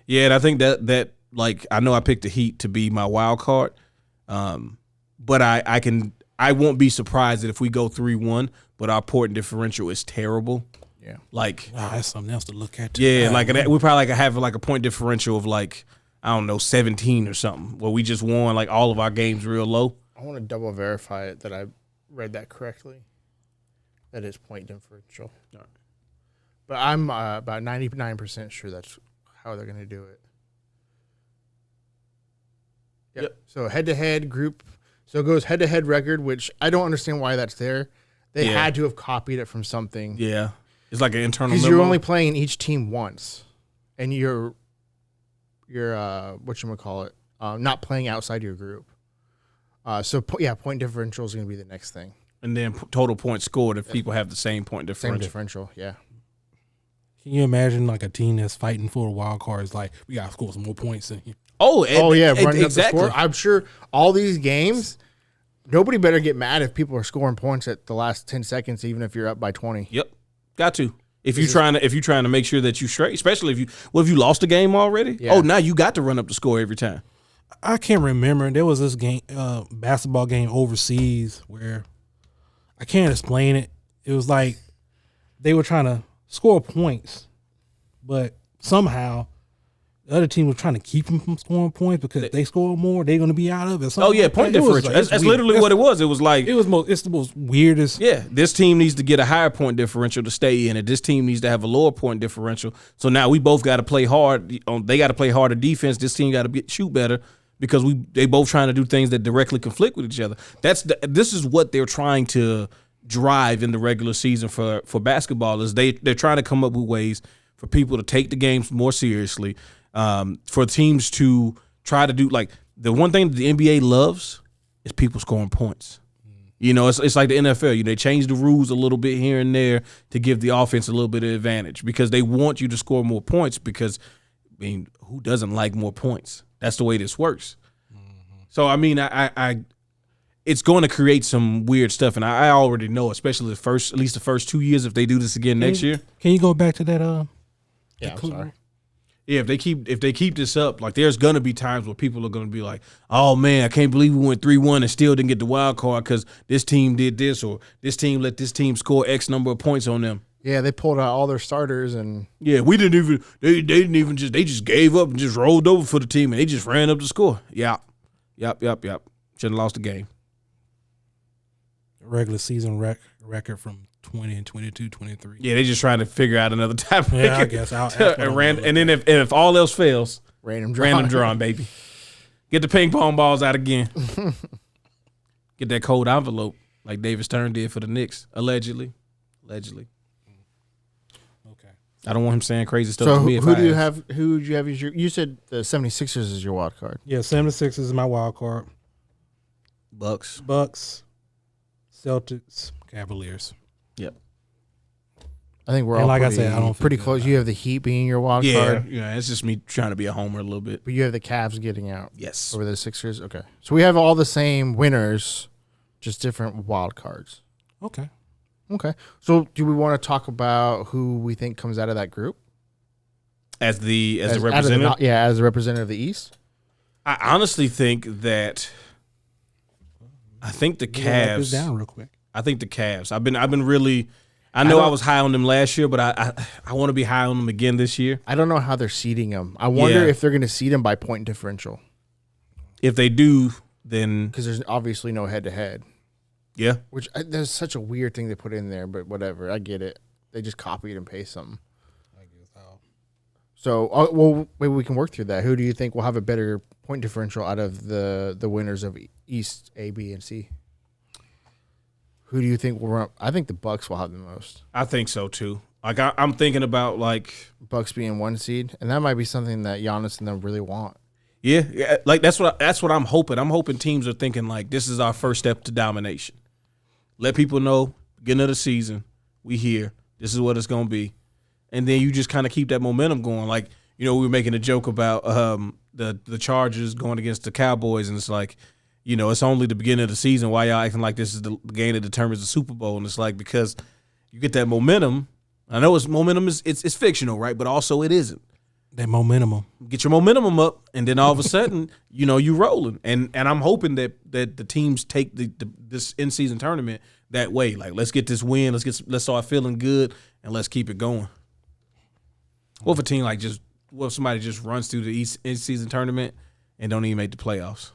Yeah, and I think that like I know I picked the Heat to be my wild card, but I won't be surprised that if we go 3-1, but our point differential is terrible. Yeah. Like that's something else to look at too. yeah, like we probably have like a point differential of like I don't know 17 or something, where we just won like all of our games real low. I want to double verify it that I read that correctly. That is point differential. All right. But I'm about 99% sure that's how they're going to do it. Yep. So head-to-head group. So it goes head-to-head record, which I don't understand why that's there. They had to have copied it from something. Yeah, it's like an internal. Because memo. you're only playing each team once, and you're whatchamacallit, not playing outside your group. Point differential is going to be the next thing. And then total points scored if people have the same point Same differential. differential, yeah. Can you imagine like a team that's fighting for a wild card is like, we got to score some more points in here? Running exactly. up the score. I'm sure all these games, nobody better get mad if people are scoring points at the last 10 seconds, even if you're up by 20. Yep, got to. If you're trying to make sure that you straight, especially if you lost a game already. Yeah. Oh, now you got to run up the score every time. I can't remember. There was this game, basketball game overseas where I can't explain it. It was like they were trying to score points, but somehow the other team was trying to keep them from scoring points because if they score more, they're going to be out of it. Oh yeah, point differential. That's literally what it was. It was like it's the most weirdest. Yeah, this team needs to get a higher point differential to stay in it. This team needs to have a lower point differential. So now we both got to play hard. They got to play harder defense. This team got to shoot better because they both trying to do things that directly conflict with each other. This is what they're trying to drive in the regular season for basketball. Is they're trying to come up with ways for people to take the games more seriously. For teams to try to do like the one thing that the NBA loves is people scoring points. You know, it's like the NFL. They change the rules a little bit here and there to give the offense a little bit of advantage because they want you to score more points because, I mean, who doesn't like more points? That's the way this works. Mm-hmm. So, I mean, I it's going to create some weird stuff, and I already know, especially at least the first 2 years, if they do this again next year. Can you go back to that? Yeah, I'm sorry. Yeah, if they keep this up, like there's gonna be times where people are gonna be like, "Oh man, I can't believe we went 3-1 and still didn't get the wild card because this team did this or this team let this team score X number of points on them." Yeah, they pulled out all their starters and Yeah, we didn't even they just gave up and just rolled over for the team and they just ran up the score. Yep. Shouldn't have lost the game. Regular season record from 20 and 22, 23. Yeah, they just trying to figure out another type. Yeah, I guess. And then if all else fails, random drawing, baby. Get the ping pong balls out again. Get that cold envelope like David Stern did for the Knicks, allegedly. Okay. I don't want him saying crazy stuff So to me. who do you have? Who do you have as your? You said the 76ers is your wild card. Yeah, 76ers is my wild card. Bucks. Celtics, Cavaliers. Yep. I think we're And all like I pretty, said, I don't feel pretty good close. about You have the Heat being your wild Yeah, card, yeah. It's just me trying to be a homer a little bit. but you have the Cavs getting out Yes. over the Sixers. Okay, so we have all the same winners, just different wild cards. Okay. Okay, so do we want to talk about who we think comes out of that group As the out of representative, as the representative of the East? I honestly think that. I think the Write this Cavs. down real quick. I think the Cavs. I've been really. I know I was high on them last year, but I want to be high on them again this year. I don't know how they're seeding them. I wonder Yeah. if they're going to seed them by point differential If they do, then because there's obviously no head to head. yeah. Which there's such a weird thing to put in there, but whatever. I get it. They just copied and paste something. I guess So, well, maybe we can work through that. Who do you think will have a better point differential out of the winners of East A, B, and C? Who do you think will run? I think the Bucks will have the most. I think so too. Like I'm thinking about like Bucks being 1 seed, and that might be something that Giannis and them really want. yeah, like that's what I'm hoping. I'm hoping teams are thinking like this is our first step to domination. Let people know beginning of the season we here. This is what it's gonna be, and then you just kind of keep that momentum going. Like we were making a joke about the Chargers going against the Cowboys, and it's like. It's only the beginning of the season. Why y'all acting like this is the game that determines the Super Bowl? And it's like because you get that momentum. I know momentum is it's fictional, right? But also it isn't. that momentum. Get your momentum up, and then all of a sudden, you rolling. And I'm hoping that the teams take this in season tournament that way. Like let's get this win. Let's start feeling good, and let's keep it going. What if a team what if somebody just runs through the in season tournament and don't even make the playoffs?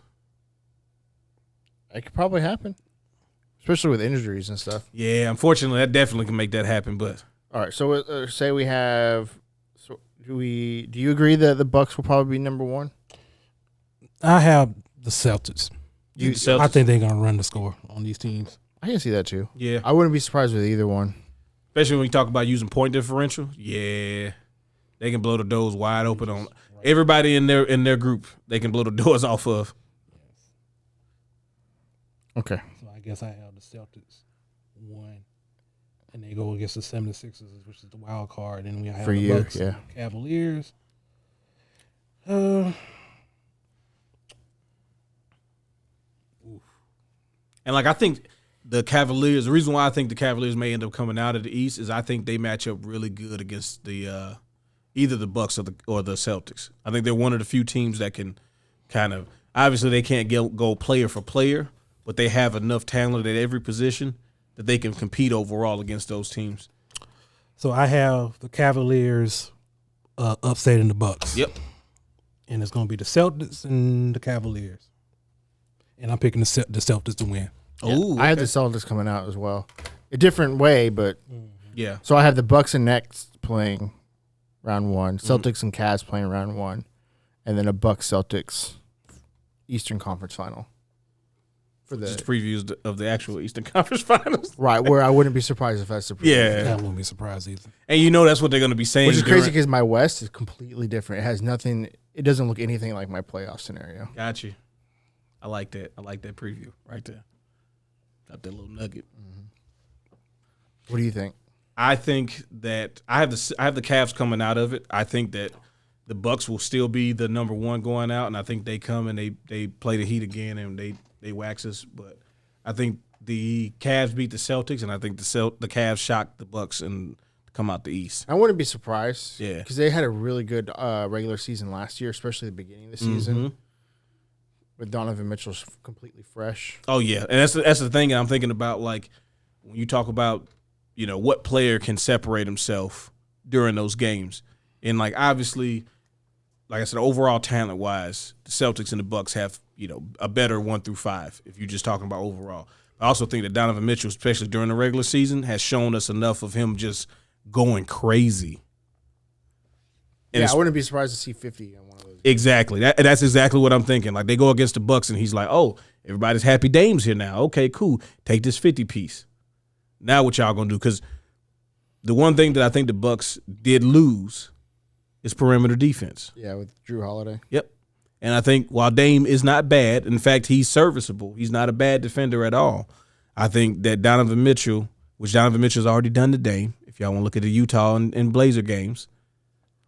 It could probably happen, especially with injuries and stuff. Yeah, unfortunately, that definitely can make that happen. But All right, so say we have. So do you agree that the Bucks will probably be number 1? I have the Celtics. the Celtics? I think they're gonna run the score on these teams. I can see that too. Yeah, I wouldn't be surprised with either one. especially when you talk about using point differential. Yeah, they can blow the doors wide open on everybody in their group. They can blow the doors off of. Okay. So I guess I have the Celtics 1, and they go against the 76ers, which is the wild card. And we have For the you, Bucks yeah. and Cavaliers. And like I think the Cavaliers. The reason why I think the Cavaliers may end up coming out of the East is I think they match up really good against the either the Bucks or the Celtics. I think they're one of the few teams that can kind of obviously they can't go player for player, but they have enough talent at every position that they can compete overall against those teams. So I have the Cavaliers upsetting the Bucks. Yep. And it's going to be the Celtics and the Cavaliers. And I'm picking the Celtics to win. Oh, I had the Celtics coming out as well. A different way, but yeah. so I have the Bucks and Nets playing round 1, Celtics and Cavs playing round 1, and then a Bucks Celtics Eastern Conference final. For the Just previews of the actual Eastern Conference Finals. right, where I wouldn't be surprised if that's the preview. Yeah. I wouldn't be surprised either. And that's what they're going to be saying. Which is crazy during- because my West is completely different. It has nothing. It doesn't look anything like my playoff scenario. Got you. I like that. I like that preview right there. Got that little nugget. What do you think? I think that I have the Cavs coming out of it. I think that the Bucks will still be the number 1 going out, and I think they come and they play the Heat again and they wax us. But I think the Cavs beat the Celtics, and I think the Cavs shock the Bucks and come out the East. I wouldn't be surprised. Yeah. because they had a really good regular season last year, especially the beginning of the season. With Donovan Mitchell completely fresh. Oh yeah, and that's the thing. I'm thinking about like when you talk about what player can separate himself during those games, and like obviously, like I said, overall talent wise, the Celtics and the Bucks have a better 1 through 5. If you're just talking about overall, I also think that Donovan Mitchell, especially during the regular season, has shown us enough of him just going crazy. And Yeah, I wouldn't be surprised to see 50 on one of those. exactly. That's exactly what I'm thinking. Like they go against the Bucks, and he's like, "Oh, everybody's happy Dame's here now. Okay, cool. Take this 50 piece. Now what y'all gonna do? Because the one thing that I think the Bucks did lose is perimeter defense. Yeah, with Drew Holiday. Yep. And I think while Dame is not bad, in fact, he's serviceable. He's not a bad defender at all. I think that Donovan Mitchell, which Donovan Mitchell's already done to Dame, if y'all want to look at the Utah and Blazer games,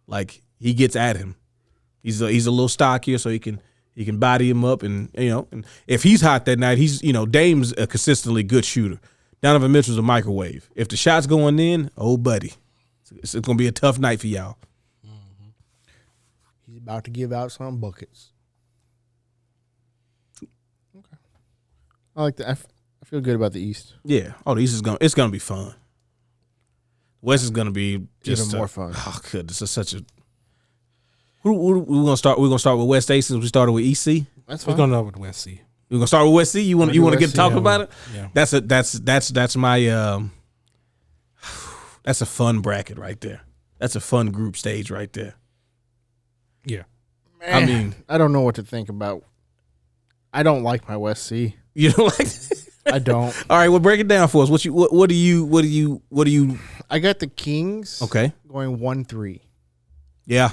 like he gets at him. He's a little stockier, so he can body him up, and and if he's hot that night, he's Dame's a consistently good shooter. Donovan Mitchell's a microwave. If the shot's going in, oh buddy, it's gonna be a tough night for y'all. He's about to give out some buckets. Okay, I like that. I feel good about the East. Yeah. Oh, the East it's gonna be fun. West is gonna be just even more fun. Oh, good. This is such a. We're gonna start. We're gonna start with West A since we started with EC. That's We're fine. going to with West C. We're gonna start with West C. You want to get West to C, talk yeah. about it? Yeah. That's my that's a fun bracket right there. That's a fun group stage right there. Yeah. I mean, I don't know what to think about. I don't like my West C. you know, like. I don't. All right, well, break it down for us. What do you? I got the Kings. Okay. Going 1-3. Yeah,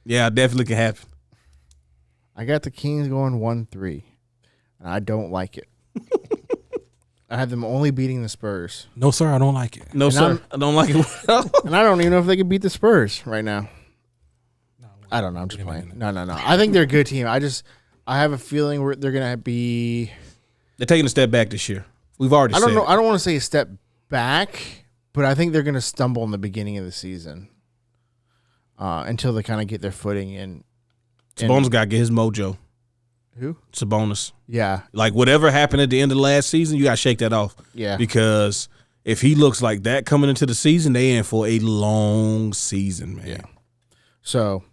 definitely can happen. I got the Kings going 1-3, and I don't like it. I have them only beating the Spurs, No, sir, I don't like it. No, And sir, I don't like it. and I don't even know if they can beat the Spurs right now. No, I don't know. I'm just playing. No. I think they're a good team. I have a feeling they're gonna be. They're taking a step back this year. We've already. I don't said know. it. I don't want to say a step back, but I think they're gonna stumble in the beginning of the season until they kind of get their footing. And Sabonis got to get his mojo. who? Sabonis. Yeah, Like whatever happened at the end of the last season, you got to shake that off. yeah. Because if he looks like that coming into the season, they in for a long season, man. Yeah. So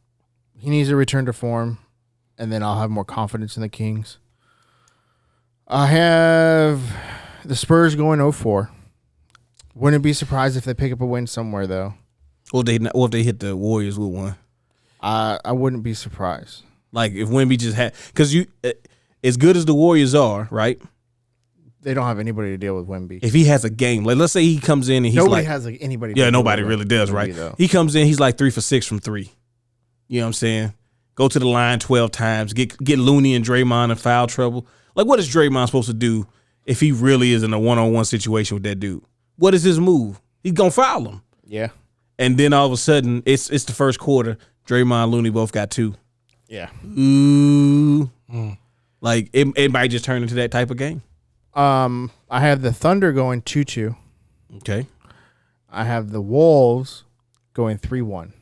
he needs to return to form, and then I'll have more confidence in the Kings. I have the Spurs going 0-4. Wouldn't be surprised if they pick up a win somewhere, though. Or if they hit the Warriors with one. I wouldn't be surprised. Like if Wemby just had, because as good as the Warriors are, right? They don't have anybody to deal with Wemby. If he has a game, like let's say he comes in and he's Nobody like, has anybody. To yeah, deal nobody with really does, Wemby, right? though. He comes in, he's like 3 for 6 from 3. You know what I'm saying? Go to the line 12 times, get Looney and Draymond in foul trouble. Like, what is Draymond supposed to do if he really is in a one-on-one situation with that dude? What is his move? He's gonna foul him. Yeah. And then all of a sudden, it's the first quarter. Draymond, Looney both got 2. Yeah. Ooh, like it might just turn into that type of game. I have the Thunder going 2-2. Okay. I have the Wolves going 3-1,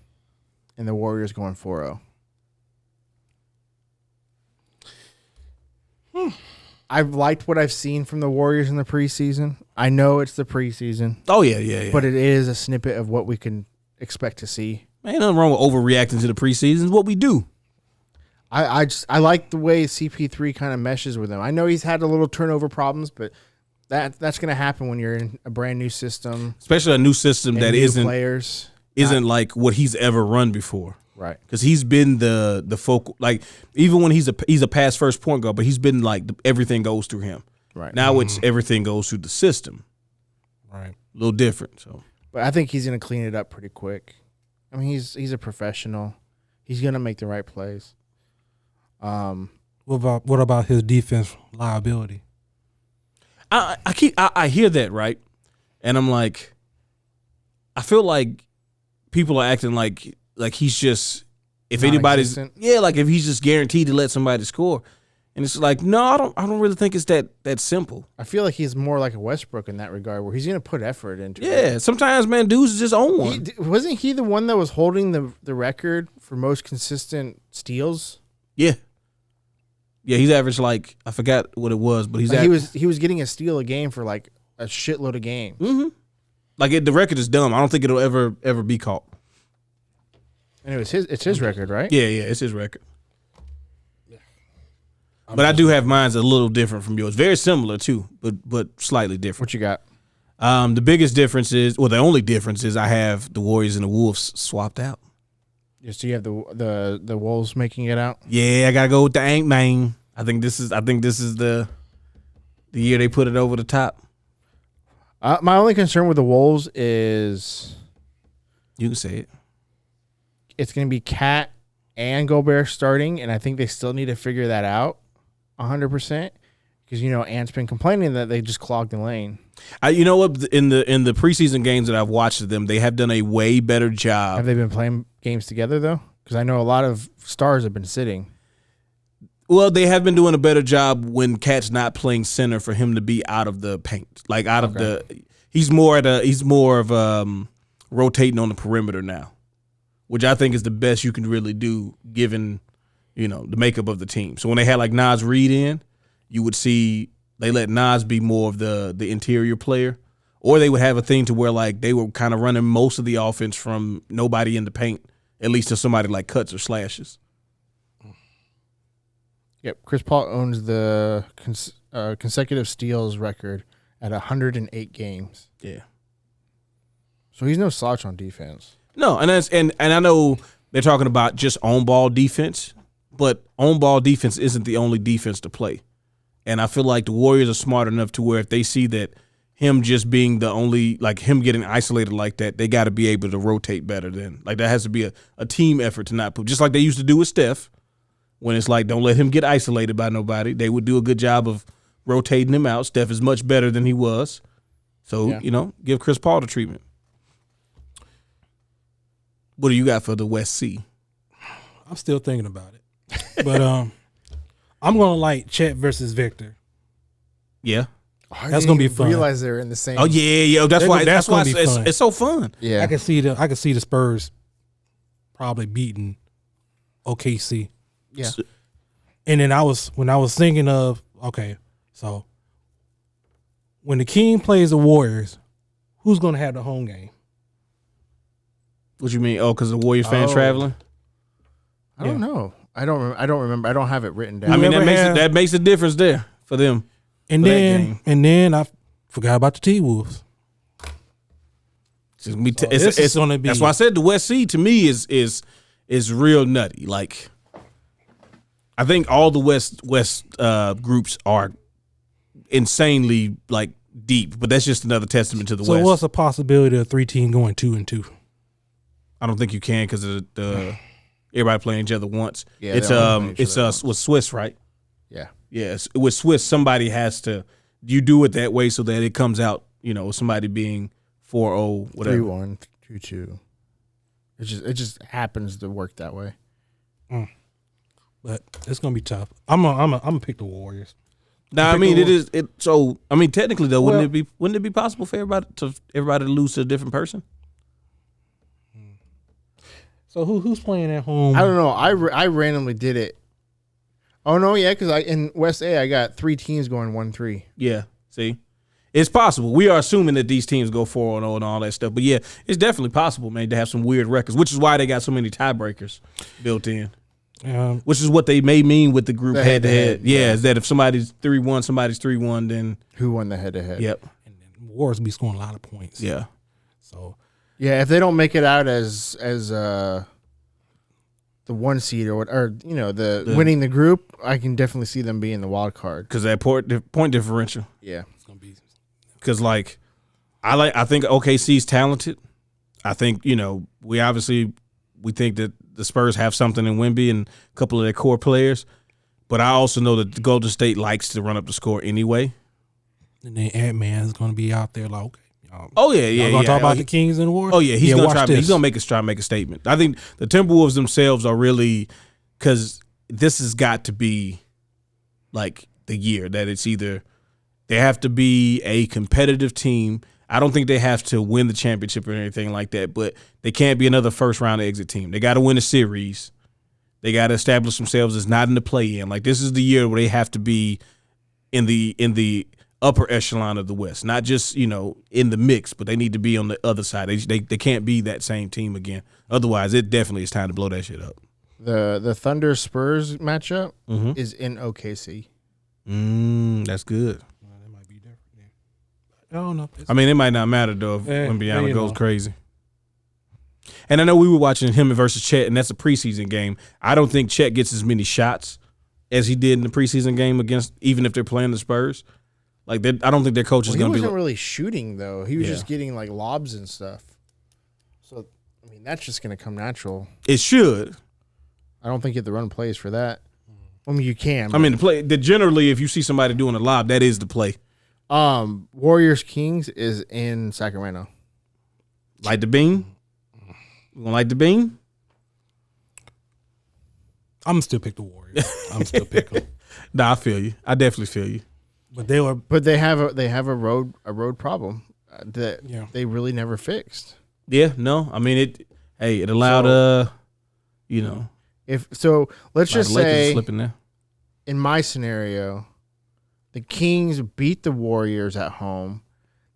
and the Warriors going 4-0. I've liked what I've seen from the Warriors in the preseason. I know it's the preseason, Oh yeah. but it is a snippet of what we can expect to see. Ain't nothing wrong with overreacting to the preseason. It's what we do. I like the way CP3 kind of meshes with him. I know he's had a little turnover problems, but that's going to happen when you're in a brand new system. Especially a new system and that new isn't players. like what he's ever run before. Right. Because he's been the focal, like even when he's a pass first point guard, but he's been like everything goes through him. Right. Now it's everything goes through the system. Right. A little different. So But I think he's going to clean it up pretty quick. I mean, he's a professional. He's going to make the right plays. What about his defense liability? I hear that, right? And I'm like, I feel like people are acting like he's just, if anybody's, Non-existent. like if he's just guaranteed to let somebody score. And it's like, no, I don't really think it's that simple. I feel like he's more like a Westbrook in that regard, where he's going to put effort into it. Yeah, sometimes, man, dudes just own one. Wasn't he the one that was holding the record for most consistent steals? Yeah. Yeah, he's averaged like, I forgot what it was, but he's He was getting a steal a game for like a shitload of games. Mm-hmm. Like the record is dumb. I don't think it'll ever be caught. And it's his record, right? Yeah, it's his record. But I do have mine's a little different from yours. Very similar too, but slightly different. What you got? The biggest difference is, well, the only difference is I have the Warriors and the Wolves swapped out. So you have the Wolves making it out. Yeah, I gotta go with the Ant Man. I think this is the year they put it over the top. My only concern with the Wolves is You can say it. it's going to be Cat and Gobert starting, and I think they still need to figure that out 100% because, Ant's been complaining that they just clogged the lane. You know what? In the preseason games that I've watched of them, they have done a way better job. Have they been playing games together, though? Because I know a lot of stars have been sitting. Well, they have been doing a better job when Cat's not playing center for him to be out of the paint, like out of the. He's more of rotating on the perimeter now, which I think is the best you can really do given, the makeup of the team. So when they had like Nas Reed in, you would see they let Nas be more of the interior player, or they would have a thing to where like they were kind of running most of the offense from nobody in the paint, at least to somebody like cuts or slashes. Yep, Chris Paul owns the consecutive steals record at 108 games. Yeah. So he's no slouch on defense. No, and I know they're talking about just on ball defense, but on ball defense isn't the only defense to play. And I feel like the Warriors are smart enough to where if they see that him just being the only, like him getting isolated like that, they got to be able to rotate better then. Like that has to be a team effort to not put, just like they used to do with Steph. When it's like, don't let him get isolated by nobody. They would do a good job of rotating him out. Steph is much better than he was. So, give Chris Paul the treatment. What do you got for the West C? I'm still thinking about it. But I'm going to like Chet versus Victor. Yeah. That's going to be fun. Realize they're in the same. Oh, yeah. That's why it's so fun. Yeah. I can see the Spurs probably beating OKC. Yeah. And then when I was thinking of, okay, so when the King plays the Warriors, who's going to have the home game? What you mean? Oh, because the Warriors fans traveling? I don't know. I don't remember. I don't have it written down. I mean, that makes a difference there for them. And then I forgot about the T-Wolves. It's going to be. That's why I said the West C to me is real nutty. Like, I think all the West groups are insanely like deep, but that's just another testament to the West. So what's the possibility of 3 teams going 2-2? I don't think you can because of the everybody playing each other once. Yeah, it's with Swiss, right? Yeah. Yes, with Swiss, somebody has to. You do it that way so that it comes out, with somebody being 4-0, whatever. 3-1, 2-2. It just happens to work that way. But it's gonna be tough. I'm gonna pick the Warriors. Now, I mean, it is. So, I mean, technically though, wouldn't it be possible for everybody to lose to a different person? So who's playing at home? I don't know. I randomly did it. Oh no, yeah, because in West A I got 3 teams going 1-3. Yeah, see, it's possible. We are assuming that these teams go 4-0 and all that stuff, but yeah, it's definitely possible, man, to have some weird records, which is why they got so many tiebreakers built in. Which is what they may mean with the group head to head. Yeah, is that if somebody's 3-1, somebody's 3-1, then who won the head to head? Yep. And then Warriors be scoring a lot of points. Yeah. So yeah, if they don't make it out as the 1 seed or the winning the group, I can definitely see them being the wild card because that point differential. Yeah, it's gonna be because I think OKC's talented. I think we think that the Spurs have something in Wemby and a couple of their core players, but I also know that the Golden State likes to run up the score anyway. And then Ant-Man is going to be out there like, okay. Oh yeah. We're going to talk about the Kings and the Warriors. Oh yeah, he's going to try. He's going to make a statement. I think the Timberwolves themselves are really, because this has got to be like the year that it's either they have to be a competitive team. I don't think they have to win the championship or anything like that, but they can't be another first round exit team. They got to win a series. They got to establish themselves as not in the play in. Like this is the year where they have to be in the upper echelon of the West, not just in the mix, but they need to be on the other side. They can't be that same team again. Otherwise, it definitely is time to blow that shit up. The Thunder Spurs matchup is in OKC. That's good. That might be different. I don't know. I mean, it might not matter though if Wembanyama goes crazy. And I know we were watching him versus Chet, and that's a preseason game. I don't think Chet gets as many shots as he did in the preseason game against, even if they're playing the Spurs. Like I don't think their coach is He going to be. wasn't really shooting though. He was Yeah. just getting like lobs and stuff. So I mean, that's just going to come natural. It should. I don't think you have to run plays for that. I mean, you can. I mean, generally, if you see somebody doing a lob, that is the play. Warriors Kings is in Sacramento. Light the beam. You gonna light the beam? I'm still pick the Warriors. I'm still pick them. Nah, I feel you. I definitely feel you. But they were. But they have a road problem that they really never fixed. Yeah, no. I mean, it allowed you know, Let's just the Lakers say slipping there. in my scenario, the Kings beat the Warriors at home.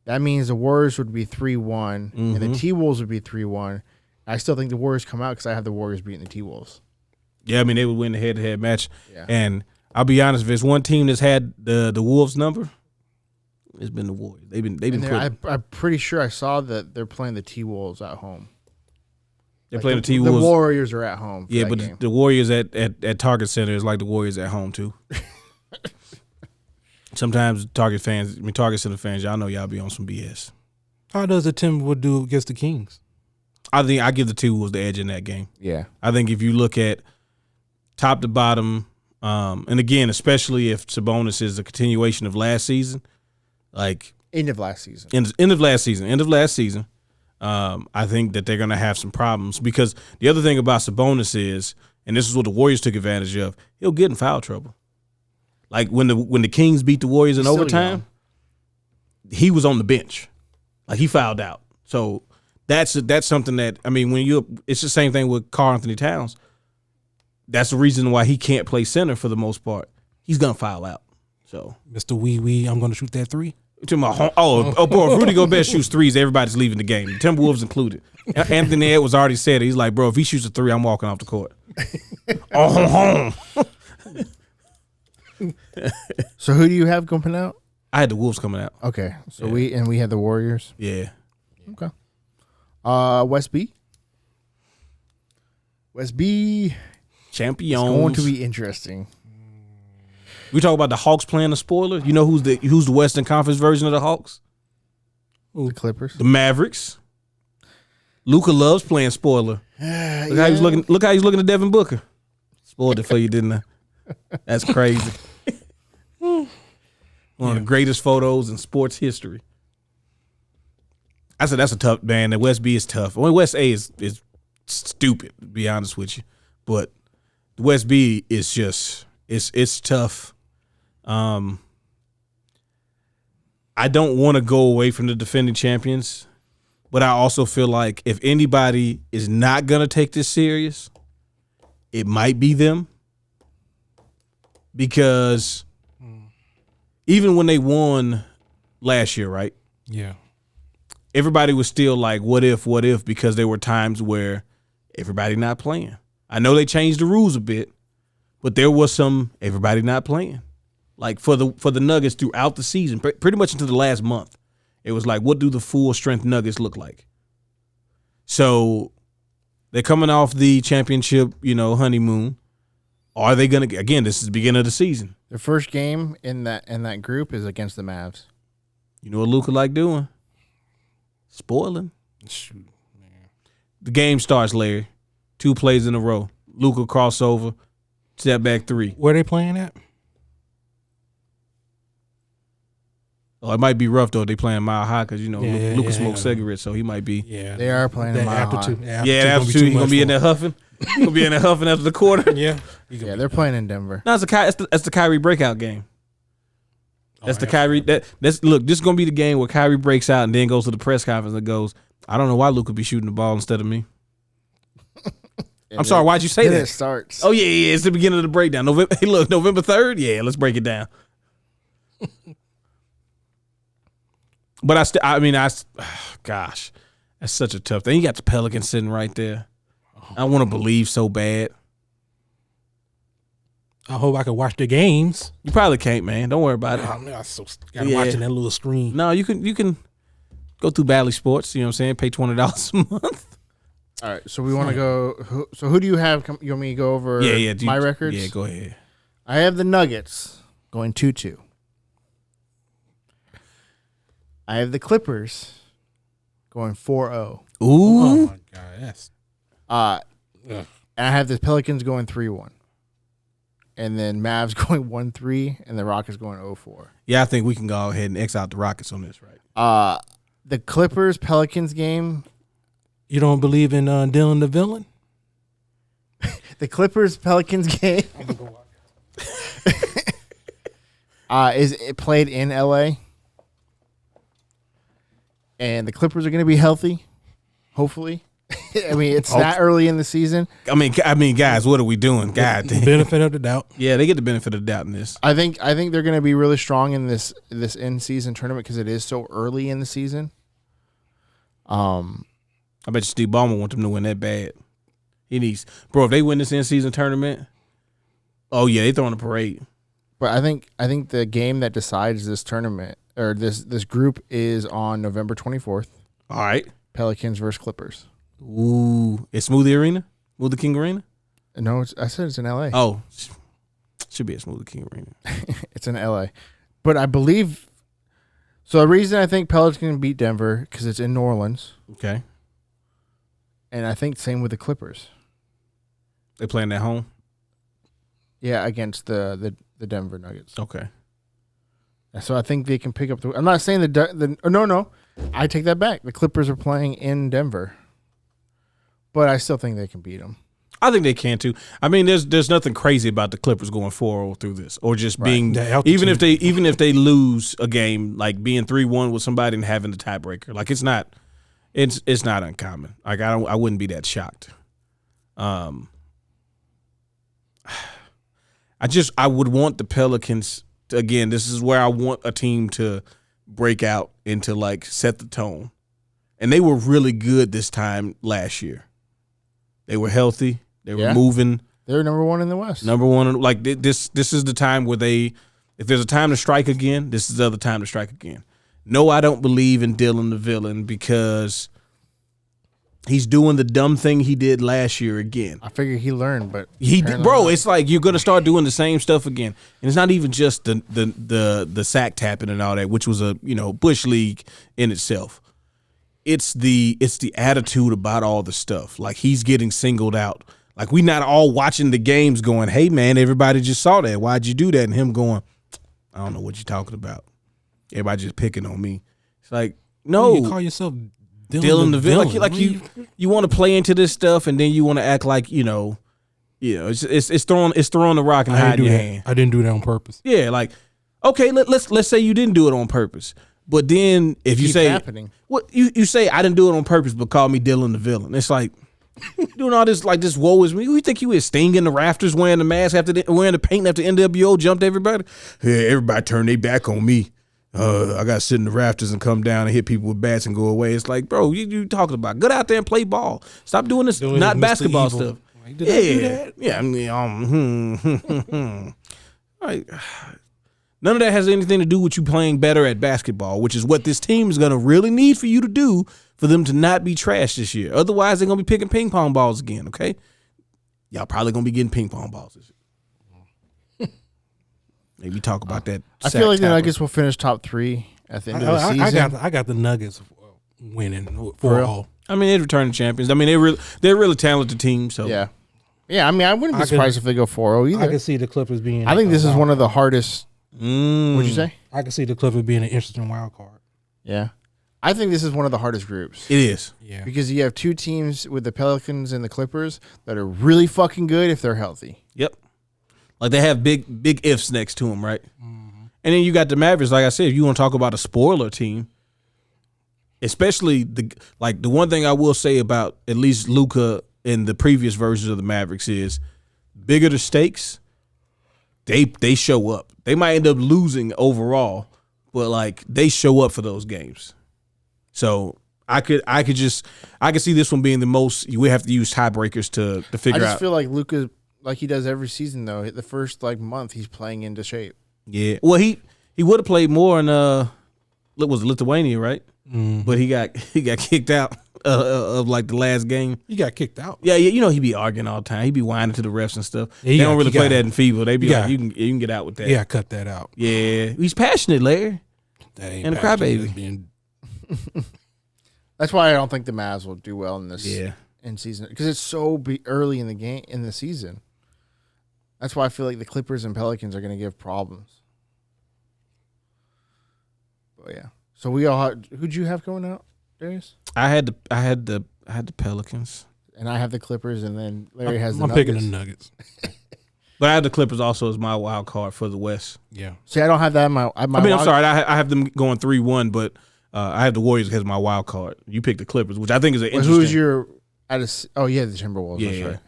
That means the Warriors would be 3-1, and the T-Wolves would be 3-1. I still think the Warriors come out because I have the Warriors beating the T-Wolves. Yeah, I mean, they would win the head-to-head match. Yeah. And I'll be honest, if it's one team that's had the Wolves number, it's been the Warriors. They've been I'm pretty sure I saw that they're playing the T-Wolves at home. they're playing the The T-Wolves. Warriors are at home. Yeah, but game. the Warriors at Target Center is like the Warriors at home too. Sometimes Target Center fans, y'all know y'all be on some BS. How does the Timberwolves do against the Kings? I think I give the T-Wolves the edge in that game. Yeah. I think if you look at top to bottom, and again, especially if Sabonis is a continuation of last season, like End of last season. end of last season, I think that they're going to have some problems because the other thing about Sabonis is, and this is what the Warriors took advantage of, he'll get in foul trouble. Like when the Kings beat the Warriors in overtime, he was on the bench, like he fouled out. So that's something that, I mean, it's the same thing with Karl Anthony Towns. That's the reason why he can't play center for the most part. He's gonna foul out. So Mr. Wee, I'm going to shoot that three. to my home, boy, if Rudy Gobert shoots threes, everybody's leaving the game. The Timberwolves included. Anthony Edwards already said it. He's like, bro, if he shoots a three, I'm walking off the court. Home. So who do you have coming out? I had the Wolves coming out. Okay. So we had the Warriors. Yeah. Okay. West B. West B. Champions. It's going to be interesting. We talk about the Hawks playing the spoiler. You know who's the Western Conference version of the Hawks? The Clippers. The Mavericks. Luka loves playing spoiler. Look how he's looking. Look how he's looking at Devin Booker. Spoiled it for you, didn't I? That's crazy. One of the greatest photos in sports history. I said that's a tough man. The West B is tough. Well, West A is stupid, to be honest with you. But the West B is just it's tough. I don't want to go away from the defending champions, but I also feel like if anybody is not gonna take this serious, it might be them. Because even when they won last year, right? Yeah. Everybody was still like, what if, because there were times where everybody not playing. I know they changed the rules a bit, but there was some everybody not playing. Like for the Nuggets throughout the season, pretty much into the last month, it was like, what do the full strength Nuggets look like? So they're coming off the championship, honeymoon. Are they going to, again, this is the beginning of the season. The first game in that group is against the Mavs. You know what Luka like doing? Spoiling. Shoot, man. The game starts, Larry. 2 plays in a row. Luka crossover, step back 3. Where they playing at? Oh, it might be rough, though. They playing Mile High because, Luka smokes cigarettes, so he might be. Yeah. They are playing that Mile High. After 2, he's going to be in there huffing. He's going to be in there huffing after the quarter. Yeah. Yeah, they're playing in Denver. No, that's the Kyrie breakout game. That's the Kyrie. Look, this is going to be the game where Kyrie breaks out and then goes to the press conference and goes, I don't know why Luka be shooting the ball instead of me. I'm sorry, why'd you say that? It starts. Oh, yeah, it's the beginning of the breakdown. November 3rd? Yeah, let's break it down. But gosh, that's such a tough thing. You got the Pelicans sitting right there. I want to believe so bad. I hope I can watch the games. You probably can't, man. Don't worry about it. I'm so watching that little screen. No, you can go through Bally Sports. You know what I'm saying? Pay $20 a month. All right, so we want to go. So who do you have? You want me to go over my records? Yeah, go ahead. I have the Nuggets going 2-2. I have the Clippers going 4-0. Ooh. Oh my god, that's And I have the Pelicans going 3-1. And then Mavs going 1-3, and the Rockets going 0-4. Yeah, I think we can go ahead and X out the Rockets on this, right? The Clippers Pelicans game. you don't believe in Dylan the villain? The Clippers Pelicans game is it played in LA, and the Clippers are going to be healthy, hopefully. I mean, it's not early in the season. I mean, guys, what are we doing? God damn. Benefit of the doubt. Yeah, they get the benefit of the doubt in this. I think they're going to be really strong in this in season tournament because it is so early in the season. I bet you Steve Ballmer want them to win that bad. He needs, bro. If they win this in-season tournament, oh yeah, they throwing a parade. But I think the game that decides this tournament or this group is on November 24th. All right. Pelicans versus Clippers. Ooh, it's Smoothie Arena, Smoothie King Arena. No, I said it's in LA. Oh, should be a Smoothie King Arena. It's in LA, but I believe. So the reason I think Pelicans beat Denver because it's in New Orleans, Okay, and I think same with the Clippers. they playing at home. Yeah, against the Denver Nuggets. Okay, So I think they can pick up the. I'm not saying no. I take that back. The Clippers are playing in Denver, but I still think they can beat them. I think they can too. I mean, there's nothing crazy about the Clippers going 4-0 through this, or just being even if they lose a game, like being 3-1 with somebody and having the tiebreaker. Like it's not uncommon. Like I wouldn't be that shocked. I would want the Pelicans to, again, this is where I want a team to break out and to like set the tone. And they were really good this time last year. They were healthy. They were moving. They're number one in the West. Number one, like this is the time where if there's a time to strike again, this is the other time to strike again. No, I don't believe in Dylan the villain because he's doing the dumb thing he did last year again. I figure he learned, but it's like you're gonna start doing the same stuff again, and it's not even just the sack tapping and all that, which was a bush league in itself. It's the attitude about all the stuff. Like he's getting singled out. Like we not all watching the games going, hey man, everybody just saw that. Why'd you do that? And him going, I don't know what you're talking about. Everybody just picking on me. It's like, no. You call yourself Dylan the villain. Like you want to play into this stuff and then you want to act like, it's throwing the rock and hiding your hand. I didn't do that on purpose. Yeah, like, okay, let's say you didn't do it on purpose. But then if you say happening. What you say I didn't do it on purpose, but call me Dylan the villain. It's like doing all this like this woe is me. Who you think you is stinging the rafters wearing the mask wearing the paint after NWO jumped everybody? Yeah, everybody turned their back on me. I got to sit in the rafters and come down and hit people with bats and go away. It's like, bro, you talking about? Get out there and play ball. Stop doing this not basketball stuff. Like, did I do that? Yeah. I mean, like, none of that has anything to do with you playing better at basketball, which is what this team is going to really need for you to do for them to not be trash this year. Otherwise, they're going to be picking ping pong balls again, okay? Y'all probably going to be getting ping pong balls this year. Maybe talk about that. I feel like the Nuggets will finish top 3 at the end of the season. I got the Nuggets winning 4-0. I mean, they're returning champions. I mean, they're a really talented team. So yeah. I mean, I wouldn't be surprised if they go 4-0 either. I can see the Clippers being. I think this is one of the hardest. What'd you say? I can see the Clippers being an interesting wild card. Yeah, I think this is one of the hardest groups. It is. Yeah, because you have two teams with the Pelicans and the Clippers that are really fucking good if they're healthy. Yep. Like they have big ifs next to them, right? Mm-hmm. And then you got the Mavericks. Like I said, if you want to talk about a spoiler team, especially the one thing I will say about at least Luka in the previous versions of the Mavericks is bigger the stakes, they show up. They might end up losing overall, but like they show up for those games. So I could see this one being the most. We have to use tiebreakers to figure out. I just feel like Luka, like he does every season though. The first month he's playing into shape. Yeah, well he would have played more in was Lithuania, right? Mm-hmm. But he got kicked out of like the last game. He got kicked out. Yeah, he be arguing all the time. He be whining to the refs and stuff. They don't really play that in FIBA. They be like, you can get out with that. Yeah, cut that out. Yeah, he's passionate, Larry. That ain't and a crybaby. Being That's why I don't think the Mavs will do well in this Yeah. in season because it's so early in the game in the season. That's why I feel like the Clippers and Pelicans are going to give problems. But yeah, so we all who'd you have going out, Darius? I had the Pelicans, And I have the Clippers, and then Larry has the I'm Nuggets. picking the Nuggets. but I had the Clippers also as my wild card for the West. Yeah. See, I don't have that in my. I'm sorry, I have them going 3-1, but I have the Warriors as my wild card. You picked the Clippers, which I think is an interesting. Who's your? Oh yeah, the Timberwolves. Yeah. That's right.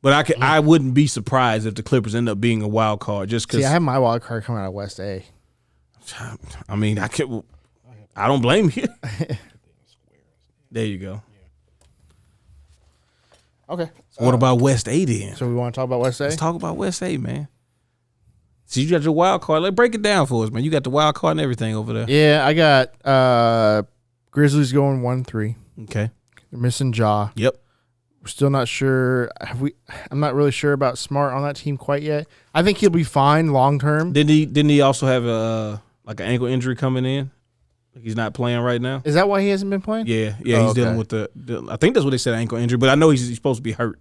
But I wouldn't be surprised if the Clippers end up being a wild card just because. See, I have my wild card coming out of West A. I mean, I don't blame you. There you go. Okay. So what about West A then? So we want to talk about West A? Let's talk about West A, man. So you got your wild card. Let's break it down for us, man. You got the wild card and everything over there. Yeah, I got Grizzlies going 1-3. Okay. They're missing Ja. Yep. We're still not sure. I'm not really sure about Smart on that team quite yet. I think he'll be fine long term. Didn't he also have an ankle injury coming in? Like he's not playing right now. Is that why he hasn't been playing? Yeah. Oh, He's okay. dealing with the. I think that's what they said, ankle injury. But I know he's supposed to be hurt,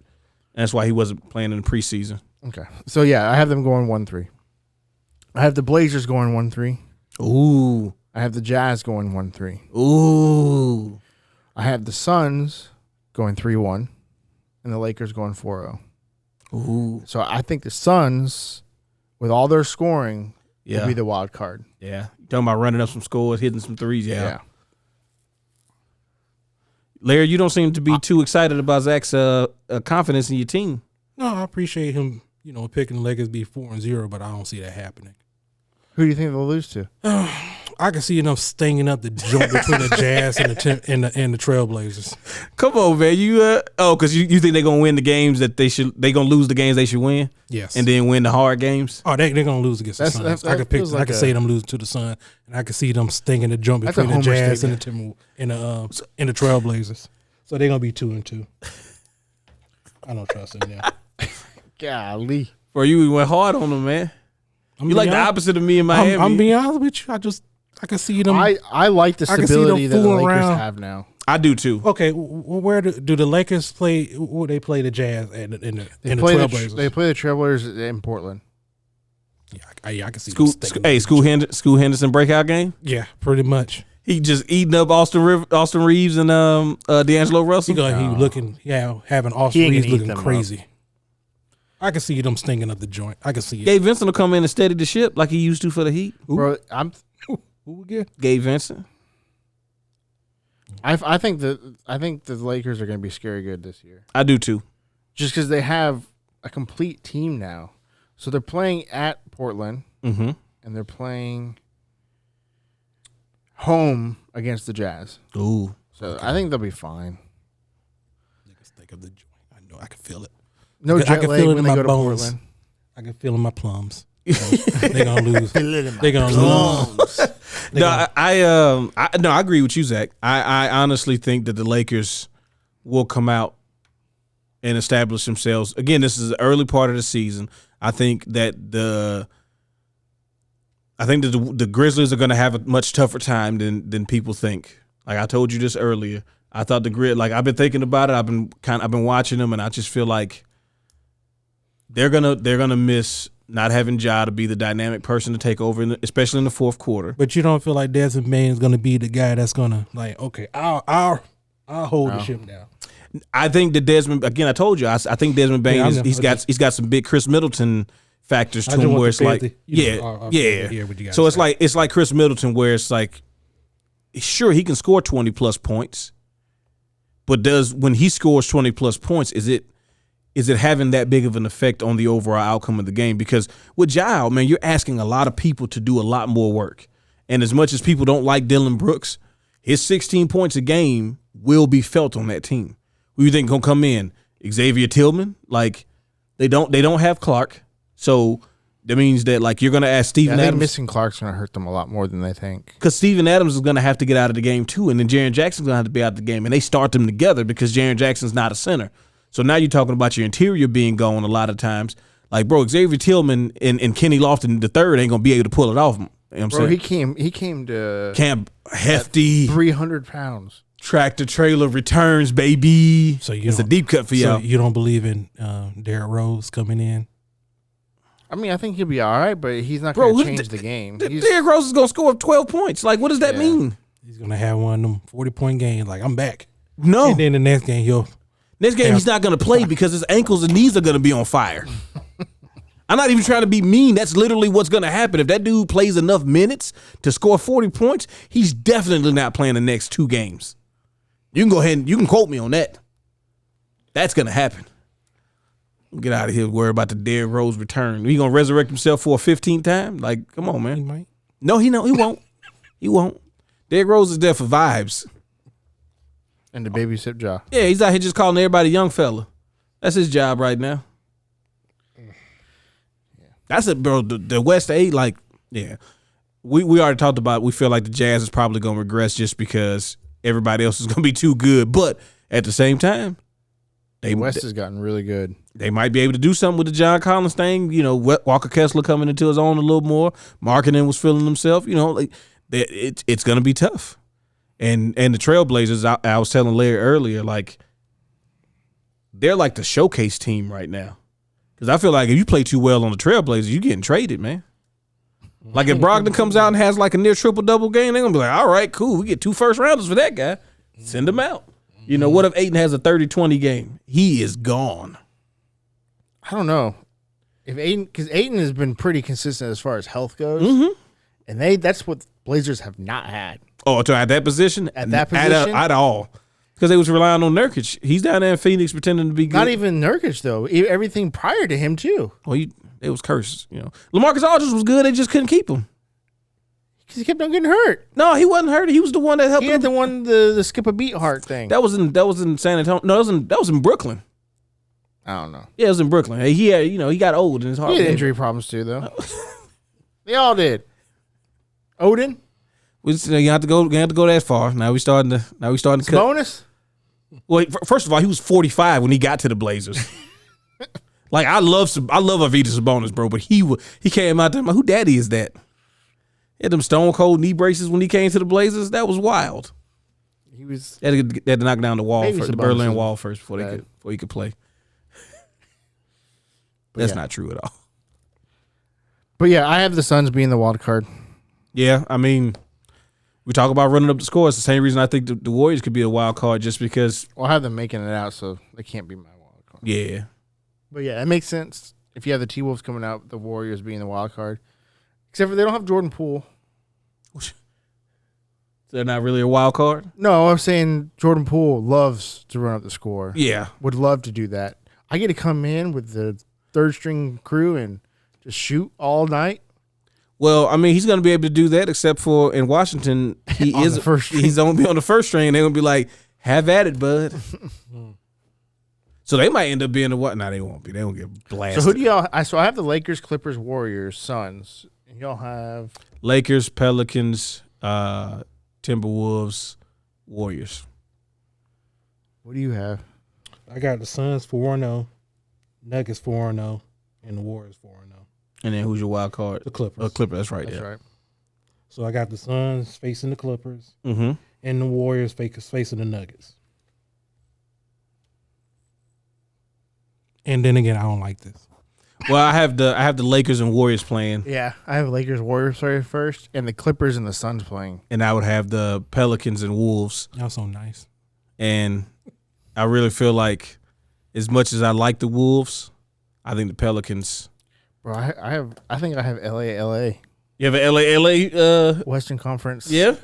and that's why he wasn't playing in the preseason. Okay. So yeah, I have them going 1-3. I have the Blazers going 1-3. Ooh. I have the Jazz going 1-3. Ooh. I have the Suns going 3-1, and the Lakers going 4-0. Ooh. So I think the Suns, with all their scoring, Yeah. will be the wild card. Yeah. Talking about running up some scores, hitting some threes. Yeah. Larry, you don't seem to be too excited about Zach's confidence in your team. No, I appreciate him, picking the Lakers be 4-0, but I don't see that happening. Who do you think they'll lose to? I can see them stinging up the joint between the Jazz and the Trailblazers. Come on, man. Because you think they're gonna win the games that they gonna lose the games they should win, Yes. and then win the hard games. Oh, they're gonna lose against the Suns. that feels like I can see them losing to the Sun, and I can see them stinging the joint That's a between the homer Jazz statement. and the Trailblazers. So they're gonna be 2-2. I don't trust them now. Golly. Bro, you went hard on them, man. You like the opposite of me in Miami. I'm being honest with you. I can see them. I like the I can see stability them that the fooling Lakers around. have now. I do too. Okay, where do the Lakers play? Where they play the Jazz and the They play Trailblazers? they play the Trailblazers in Portland. Yeah, I can see. School Henderson breakout game. Yeah, pretty much. He just eating up Austin Reeves and D'Angelo Russell. Having Austin He ain't Reeves gonna eat looking them crazy. I can see them stinging up the joint. I can see it. Gabe Vincent will come in and steady the ship like he used to for the Heat. Bro, Who again? Gabe Vincent. I think the Lakers are going to be scary good this year. I do too. Just because they have a complete team now. So they're playing at Portland, Mm-hmm. and they're playing home against the Jazz. Ooh. So I think they'll be fine. Niggas think of the joint. I know. I can feel it. No I jet can lag feel it when in they my go to bones. Portland. I can feel it in my plums. They're gonna lose. They're gonna lose. No, I agree with you, Zach. I honestly think that the Lakers will come out and establish themselves. Again, this is the early part of the season. I think that the Grizzlies are going to have a much tougher time than people think. Like I told you this earlier, I thought I've been thinking about it. I've been watching them, and I just feel like they're gonna miss not having Ja to be the dynamic person to take over, especially in the fourth quarter. But you don't feel like Desmond Bain is gonna be the guy that's gonna okay, I'll hold the ship down. I think that Desmond. Again, I told you. I think Desmond Bain he's got some big Chris Middleton factors to him, where it's like So it's like Chris Middleton, where it's like, sure he can score 20+ points, but when he scores 20+ points, is it having that big of an effect on the overall outcome of the game? Because with Ja, man, you're asking a lot of people to do a lot more work, and as much as people don't like Dylan Brooks, his 16 points a game will be felt on that team. Who you think gonna come in? Xavier Tillman? Like they don't have Clark, so that means that like you're gonna ask Steven I think Adams. missing Clark's going to hurt them a lot more than they think. Because Steven Adams is gonna have to get out of the game too, and then Jaren Jackson's gonna have to be out of the game, and they start them together because Jaren Jackson's not a center. So now you're talking about your interior being gone a lot of times. Like, bro, Xavier Tillman and Kenny Lofton III ain't gonna be able to pull it off You know what I'm Bro, saying? he came to Camp hefty 300 pounds. tractor trailer returns, baby. So you it's a don't- deep cut for So y'all. you don't believe in Derrick Rose coming in? I mean, I think he'll be all right, but he's not Bro, going to who- change the game. Derrick Rose is gonna score 12 points. Like, what does that Yeah. mean? He's gonna have one of them 40-point games. Like, I'm back. No. And then the next game Next game, he's not going to play because his ankles and knees are going to be on fire. I'm not even trying to be mean. That's literally what's going to happen. If that dude plays enough minutes to score 40 points, he's definitely not playing the next 2 games. You can go ahead and you can quote me on that. That's going to happen. Get out of here. Worry about the Derrick Rose return. He going to resurrect himself for a 15th time? Like, come on, he man. might. No, he won't. He won't. Derrick Rose is there for vibes. And the baby sip jaw. Yeah, he's out here just calling everybody young fella. That's his job right now. That's it, bro. The West 8, like, yeah. We already talked about we feel like the Jazz is probably going to regress just because everybody else is going to be too good. But at the same time, The West has gotten really good. they might be able to do something with the John Collins thing. You know, Walker Kessler coming into his own a little more. Marketing was feeling himself. You know, like it's going to be tough. And the Trailblazers, I was telling Larry earlier, like, they're like the showcase team right now. Because I feel like if you play too well on the Trailblazers, you're getting traded, man. Like if Brogdon comes out and has like a near triple-double game, they're going to be like, all right, cool. We get 2 first-rounders for that guy. Send him out. You know, what if Ayton has a 30-20 game? He is gone. I don't know. If Aiden, because Aiden has been pretty consistent as far as health goes. Mm-hmm. And that's what Blazers have not had. Oh, at that position? At that position? At all. Because they was relying on Nurkic. He's down there in Phoenix pretending to be good. Not even Nurkic, though. Everything prior to him, too. Well, it was cursed. You know, LaMarcus Aldridge was good. They just couldn't keep him. Because he kept on getting hurt. No, he wasn't hurt. He was the one that helped He had him. the one, the skip a beat heart thing. That was in San Antonio. No, that was in Brooklyn. I don't know. Yeah, it was in Brooklyn. He had, he got old and his heart. He had injury problems, too, though. They all did. Odin? You have to go that far. Now we starting to cut. Sabonis? Well, first of all, he was 45 when he got to the Blazers. Like I love Arvydas Sabonis, bro, but he came out there. Like, who daddy is that? He had them stone cold knee braces when he came to the Blazers. That was wild. He was. They had to knock down the wall, Maybe first, the Sabonis Berlin is Wall first before bad. he could play. But That's yeah. not true at all. But yeah, I have the Suns being the wild card. Yeah, I mean, we talk about running up the score. It's the same reason I think the Warriors could be a wild card, just because. Well, I have them making it out, so they can't be my wild card. Yeah, But yeah, it makes sense if you have the T-Wolves coming out, the Warriors being the wild card. Except for they don't have Jordan Poole. they're not really a wild card. No, I'm saying Jordan Poole loves to run up the score. Yeah, Would love to do that. I get to come in with the third string crew and just shoot all night. well, I mean, he's going to be able to do that, except for in Washington, he On is the first string. he's going to be on the first string. They're going to be like, "Have at it, bud." So they might end up being the what? No, they won't be. They won't get blasted. So who do y'all? I have the Lakers, Clippers, Warriors, Suns, and y'all have Lakers, Pelicans, Timberwolves, Warriors. what do you have? I got the Suns 4-0, Nuggets 4-0, and the Warriors 4-0. And then who's your wild card? The Clippers. Clipper. That's right. That's yeah. right. So I got the Suns facing the Clippers Mm-hmm. and the Warriors facing the Nuggets. And then again, I don't like this. Well, I have the Lakers and Warriors playing, Yeah, I have Lakers, Warriors first, and the Clippers and the Suns playing. and I would have the Pelicans and Wolves. Y'all so nice. And I really feel like, as much as I like the Wolves, I think the Pelicans. Bro, I think I have LA, You have an LA. Western Conference. Yeah.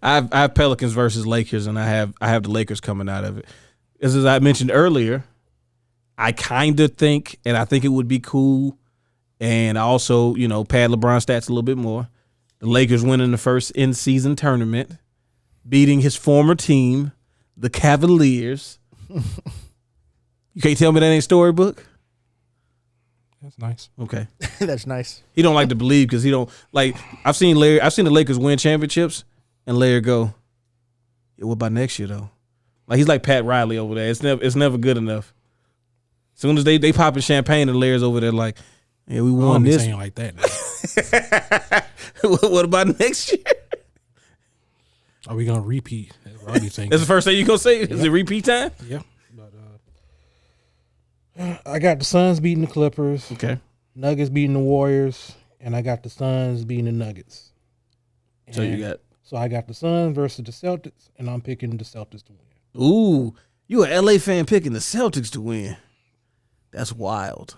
I have Pelicans versus Lakers, and I have the Lakers coming out of it. As I mentioned earlier, I kind of think, and I think it would be cool, and I also, pad LeBron stats a little bit more. The Lakers winning the first in-season tournament, beating his former team, the Cavaliers. You can't tell me that ain't storybook? That's nice. Okay. That's nice. He don't like to believe because he don't like. I've seen the Lakers win championships, and Larry go, "Yeah, what about next year though?" Like he's like Pat Riley over there. It's never good enough. As soon as they popping champagne, and Larry's over there like, "Yeah, we I won won't be this." saying like that. What about next year? Are we gonna repeat? That's what I be thinking. That's the first thing you gonna say. Is it repeat time? Yeah. But I got the Suns beating the Clippers. Okay. Nuggets beating the Warriors, and I got the Suns beating the Nuggets. So I got the Suns versus the Celtics, and I'm picking the Celtics to win. Ooh, you an LA fan picking the Celtics to win. That's wild.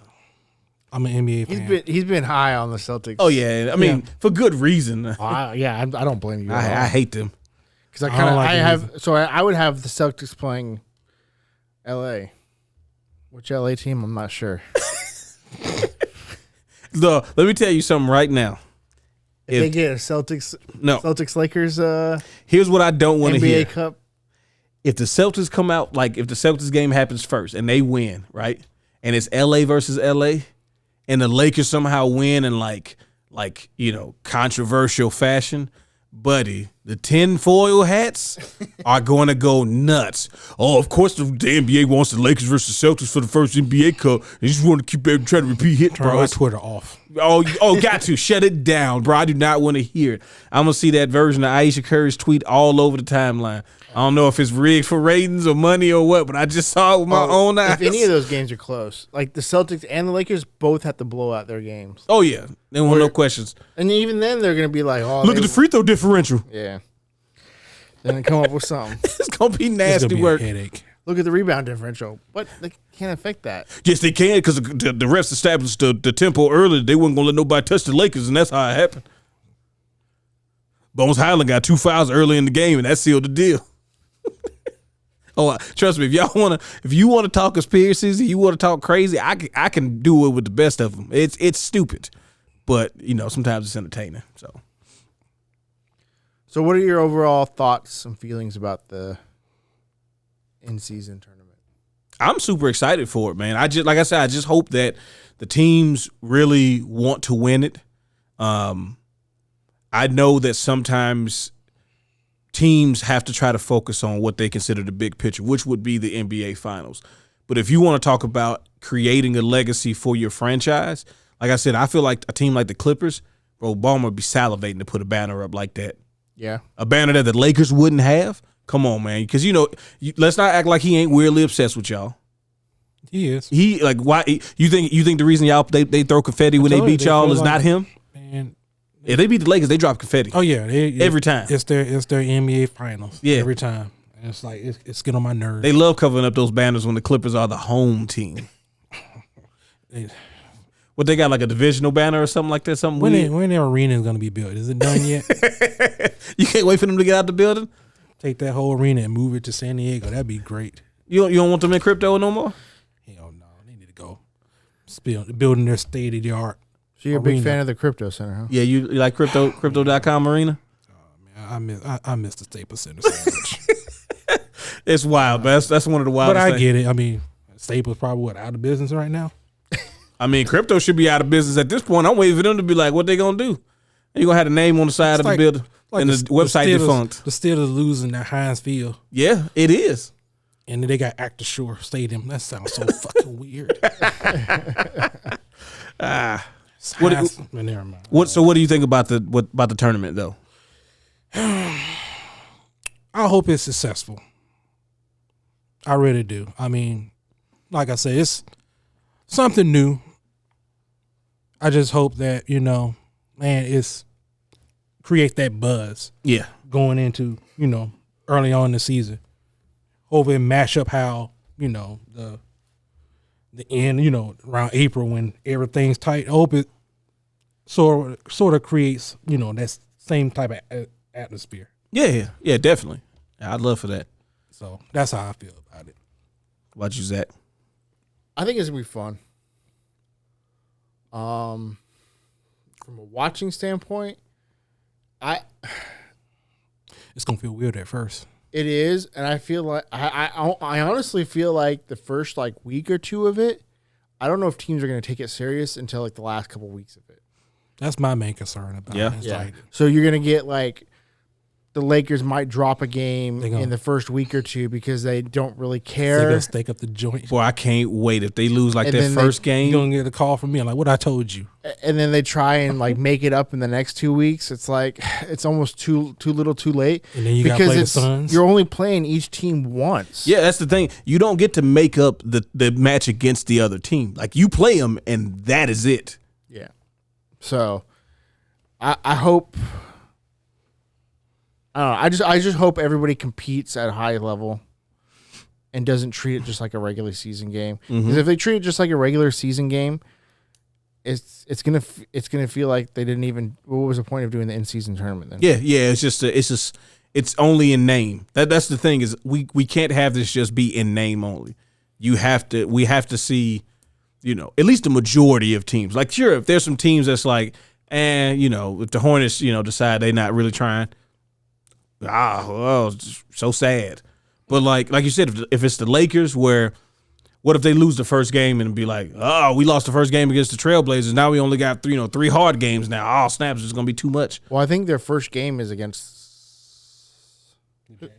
I'm an NBA fan. He's been high on the Celtics. Oh yeah, I mean for good reason. I don't blame you. I hate them because I would have the Celtics playing LA. Which LA team? I'm not sure. Look, let me tell you something right now. If they get a Celtics Lakers here's what I don't want to hear. NBA Cup. If the Celtics come out, like if the Celtics game happens first and they win, right? And it's LA versus LA, and the Lakers somehow win in like controversial fashion, buddy, the tinfoil hats are going to go nuts. Oh, of course the NBA wants the Lakers versus Celtics for the first NBA Cup. They just want to keep trying to repeat hit, Turn bro. my Twitter off. Oh, got to shut it down, bro. I do not want to hear it. I'm gonna see that version of Aisha Curry's tweet all over the timeline. I don't know if it's rigged for ratings or money or what, but I just saw it with my own eyes. If any of those games are close, like the Celtics and the Lakers both have to blow out their games. Oh yeah, there were no questions. And even then, they're gonna be like, "Oh, look at the free throw differential." Yeah. Then come up with something. It's gonna be nasty gonna be work. a headache. Look at the rebound differential, but they can't affect that. Yes, they can because the refs established the tempo earlier. They weren't gonna let nobody touch the Lakers, and that's how it happened. Bones Highland got 2 fouls early in the game, and that sealed the deal. Oh, trust me, if you wanna talk conspiracies, you wanna talk crazy, I can do it with the best of them. It's stupid, but sometimes it's entertaining. So, what are your overall thoughts and feelings about the in-season tournament? I'm super excited for it, man. I just hope that the teams really want to win it. I know that sometimes teams have to try to focus on what they consider the big picture, which would be the NBA Finals. But if you want to talk about creating a legacy for your franchise, like I said, I feel like a team like the Clippers, bro, Ballmer would be salivating to put a banner up like that. Yeah. A banner that the Lakers wouldn't have. Come on, man. Because, let's not act like he ain't weirdly obsessed with y'all. He is. He, like, why? You think the reason y'all they throw confetti when they beat y'all is not him? Man. If they beat the Lakers, they drop confetti. Oh, yeah. Every time. It's their NBA Finals. Yeah. Every time. And it's like, it's getting on my nerves. They love covering up those banners when the Clippers are the home team. What, they got like a divisional banner or something like that? Something weird? When their arena is going to be built? Is it done yet? You can't wait for them to get out the building? Take that whole arena and move it to San Diego. That'd be great. You don't want them in crypto no more? Hell no. They need to go. Building their state-of-the-art. So you're a big fan of the Crypto Center, huh? Yeah, you like crypto.com arena? Oh, man, I miss the Staples Center so much. It's wild, man. That's one of the wildest But I things. get it. I mean, Staples probably out of business right now. I mean, crypto should be out of business at this point. I'm waiting for them to be like, what they gonna do? You gonna have the name on the side of the building and the website defunct. The Steelers losing at Heinz Field. Yeah, it is. And then they got Actor Shore Stadium. That sounds so fucking weird. Never mind. So what do you think about the tournament though? I hope it's successful. I really do. I mean, like I said, it's something new. I just hope that, it's create that buzz. Yeah. Going into, early on in the season. Hope it mash up how, the end, around April when everything's tight. I hope it sort of creates, that same type of atmosphere. Yeah, definitely. I'd love for that. So that's how I feel about it. What about you, Zach? I think it's gonna be fun. From a watching standpoint, It's gonna feel weird at first. it is, and I feel like I honestly feel like the first week or two of it, I don't know if teams are gonna take it serious until the last couple weeks of it. That's my main concern about it. It's So you're gonna get the Lakers might drop a game They gonna- in the first week or two because they don't really They're care. gonna stake up the joint. Boy, I can't wait if they lose And that then first You're game. gonna get a call from me like, what I told you. and then they try and like make it up in the next 2 weeks. It's like it's almost too little, too late. And then you got to play the Suns. You're only playing each team once. Yeah, that's the thing. You don't get to make up the match against the other team. Like you play them, and that is it. Yeah. So, I hope. I don't know. I just hope everybody competes at a high level, and doesn't treat it just like a regular season game. Because if they treat it just like a regular season game, it's gonna feel like they didn't even. What was the point of doing the in-season tournament then? Yeah. It's only in name. That's the thing is we can't have this just be in name only. We have to see, at least the majority of teams. Like sure, if there's some teams that's like, if the Hornets, decide they're not really trying. It's so sad. But like you said, if it's the Lakers, what if they lose the first game and be like, oh, we lost the first game against the Trailblazers. Now we only got three hard games now. Oh, snaps, it's going to be too much. Well, I think their first game is against. The Jazz.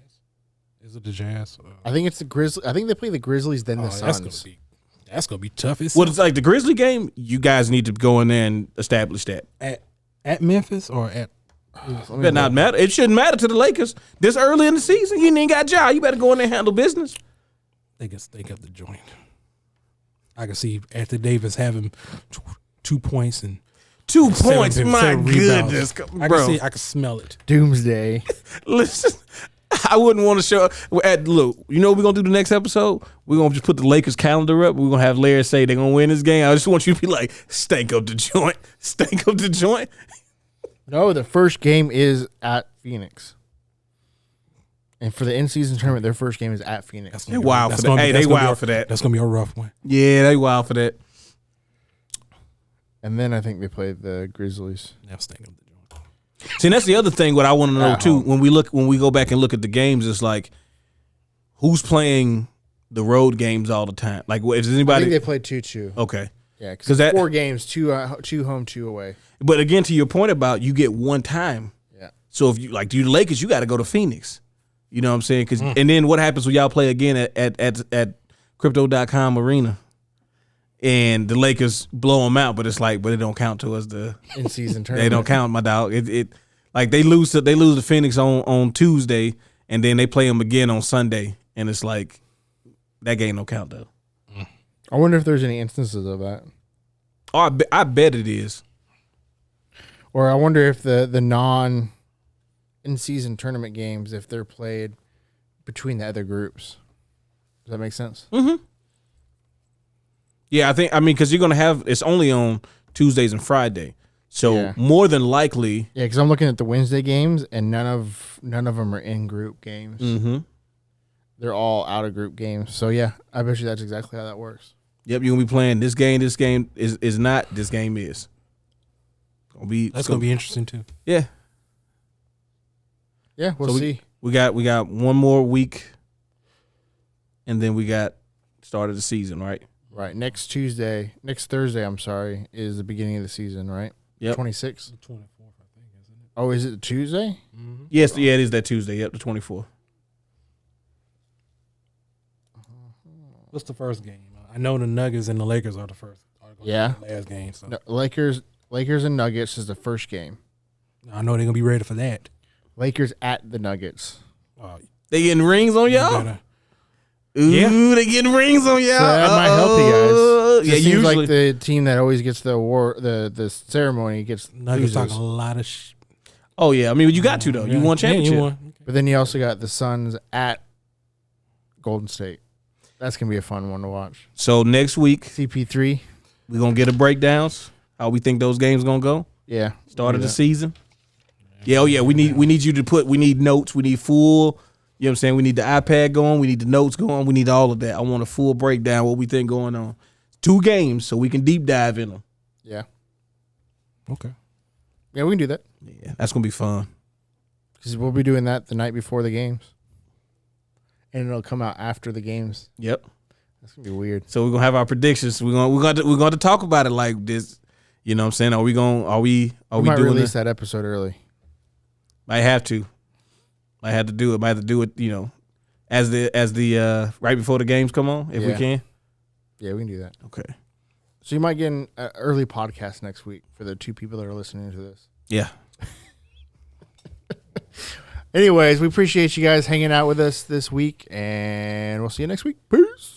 Is it the Jazz? I think it's the Grizzlies. I think they play the Grizzlies, then the Suns. That's gonna be tough. It's like the Grizzly game. You guys need to go in there and establish that at Memphis or at. It better not matter. It shouldn't matter to the Lakers this early in the season. You ain't got a job. You better go in there and handle business. They can stake up the joint. I can see Anthony Davis having 2 points and 2 points. My goodness, bro. I can smell it. Doomsday. Listen, I wouldn't want to show. Look, you know what we're gonna do the next episode? We're gonna just put the Lakers calendar up. We're gonna have Larry say they're gonna win this game. I just want you to be like, stank up the joint, stank up the joint. No, the first game is at Phoenix. And for the in-season tournament, their first game is at Phoenix. They wild for that. Hey, they wild for that. That's going to be a rough one. Yeah, they wild for that. And then I think they played the Grizzlies. See, that's the other thing. What I want to know too, when we go back and look at the games, is like, who's playing the road games all the time? Like, if anybody, I think they played 2-2. Okay, yeah, because that 4 games, two home, 2 away. But again, to your point about you get one time. Yeah. So if you do the Lakers, you got to go to Phoenix. You know what I'm saying? And then what happens when y'all play again at Crypto.com Arena, and the Lakers blow them out, but it don't count to us the in-season tournament. They don't count, my dog. Like they lose to Phoenix on Tuesday, and then they play them again on Sunday, and it's like that game don't count though. I wonder if there's any instances of that. Oh, I bet it is. Or I wonder if the non in-season tournament games, if they're played between the other groups. Does that make sense? Mm-hmm. Yeah, because you're gonna have it's only on Tuesdays and Friday, so more than likely. Yeah, because I'm looking at the Wednesday games, and none of them are in-group games. Mm-hmm. They're all out-of-group games. So yeah, I bet you that's exactly how that works. Yep, you're gonna be playing this game. This game is not. This game is. That's gonna be interesting too. Yeah. Yeah, we'll see. We got one more week, and then we got start of the season, right? Right. Next Thursday, is the beginning of the season, right? Yep. 26th. The 24th, I think, isn't it? Oh, is it Tuesday? Mm-hmm. Yes, yeah, it is that Tuesday. Yep, the 24th. What's the first game? I know the Nuggets and the Lakers are the first. Yeah. Last game. So. No, Lakers and Nuggets is the first game. I know they're gonna be ready for that. Lakers at the Nuggets. They getting rings on y'all? Ooh, they getting rings on y'all. So that might help you guys. Yeah, seems usually like the team that always gets the award, the ceremony gets Nuggets loses. talking a lot of Oh yeah, I mean you got to though. You won championship. Yeah, you won. But then you also got the Suns at Golden State. That's gonna be a fun one to watch. So next week, CP3, we're gonna get a breakdowns. How we think those games gonna go? Yeah, Start of the season. Yeah, oh yeah. We need you to we need notes. We need full. You know what I'm saying? We need the iPad going. We need the notes going. We need all of that. I want a full breakdown what we think going on. 2 games so we can deep dive in them. Yeah. Okay. Yeah, we can do that. Yeah, that's gonna be fun. Because we'll be doing that the night before the games, and it'll come out after the games. Yep. That's gonna be weird. So we're gonna have our predictions. We're going to talk about it like this. You know what I'm saying? Are we might doing release that episode early? Might have to. Might have to do it. Might have to do it. You know, as the right before the games come on, if we can. Yeah, we can do that. Okay. So you might get an early podcast next week for the 2 people that are listening to this. Yeah. Anyways, we appreciate you guys hanging out with us this week, and we'll see you next week. Peace.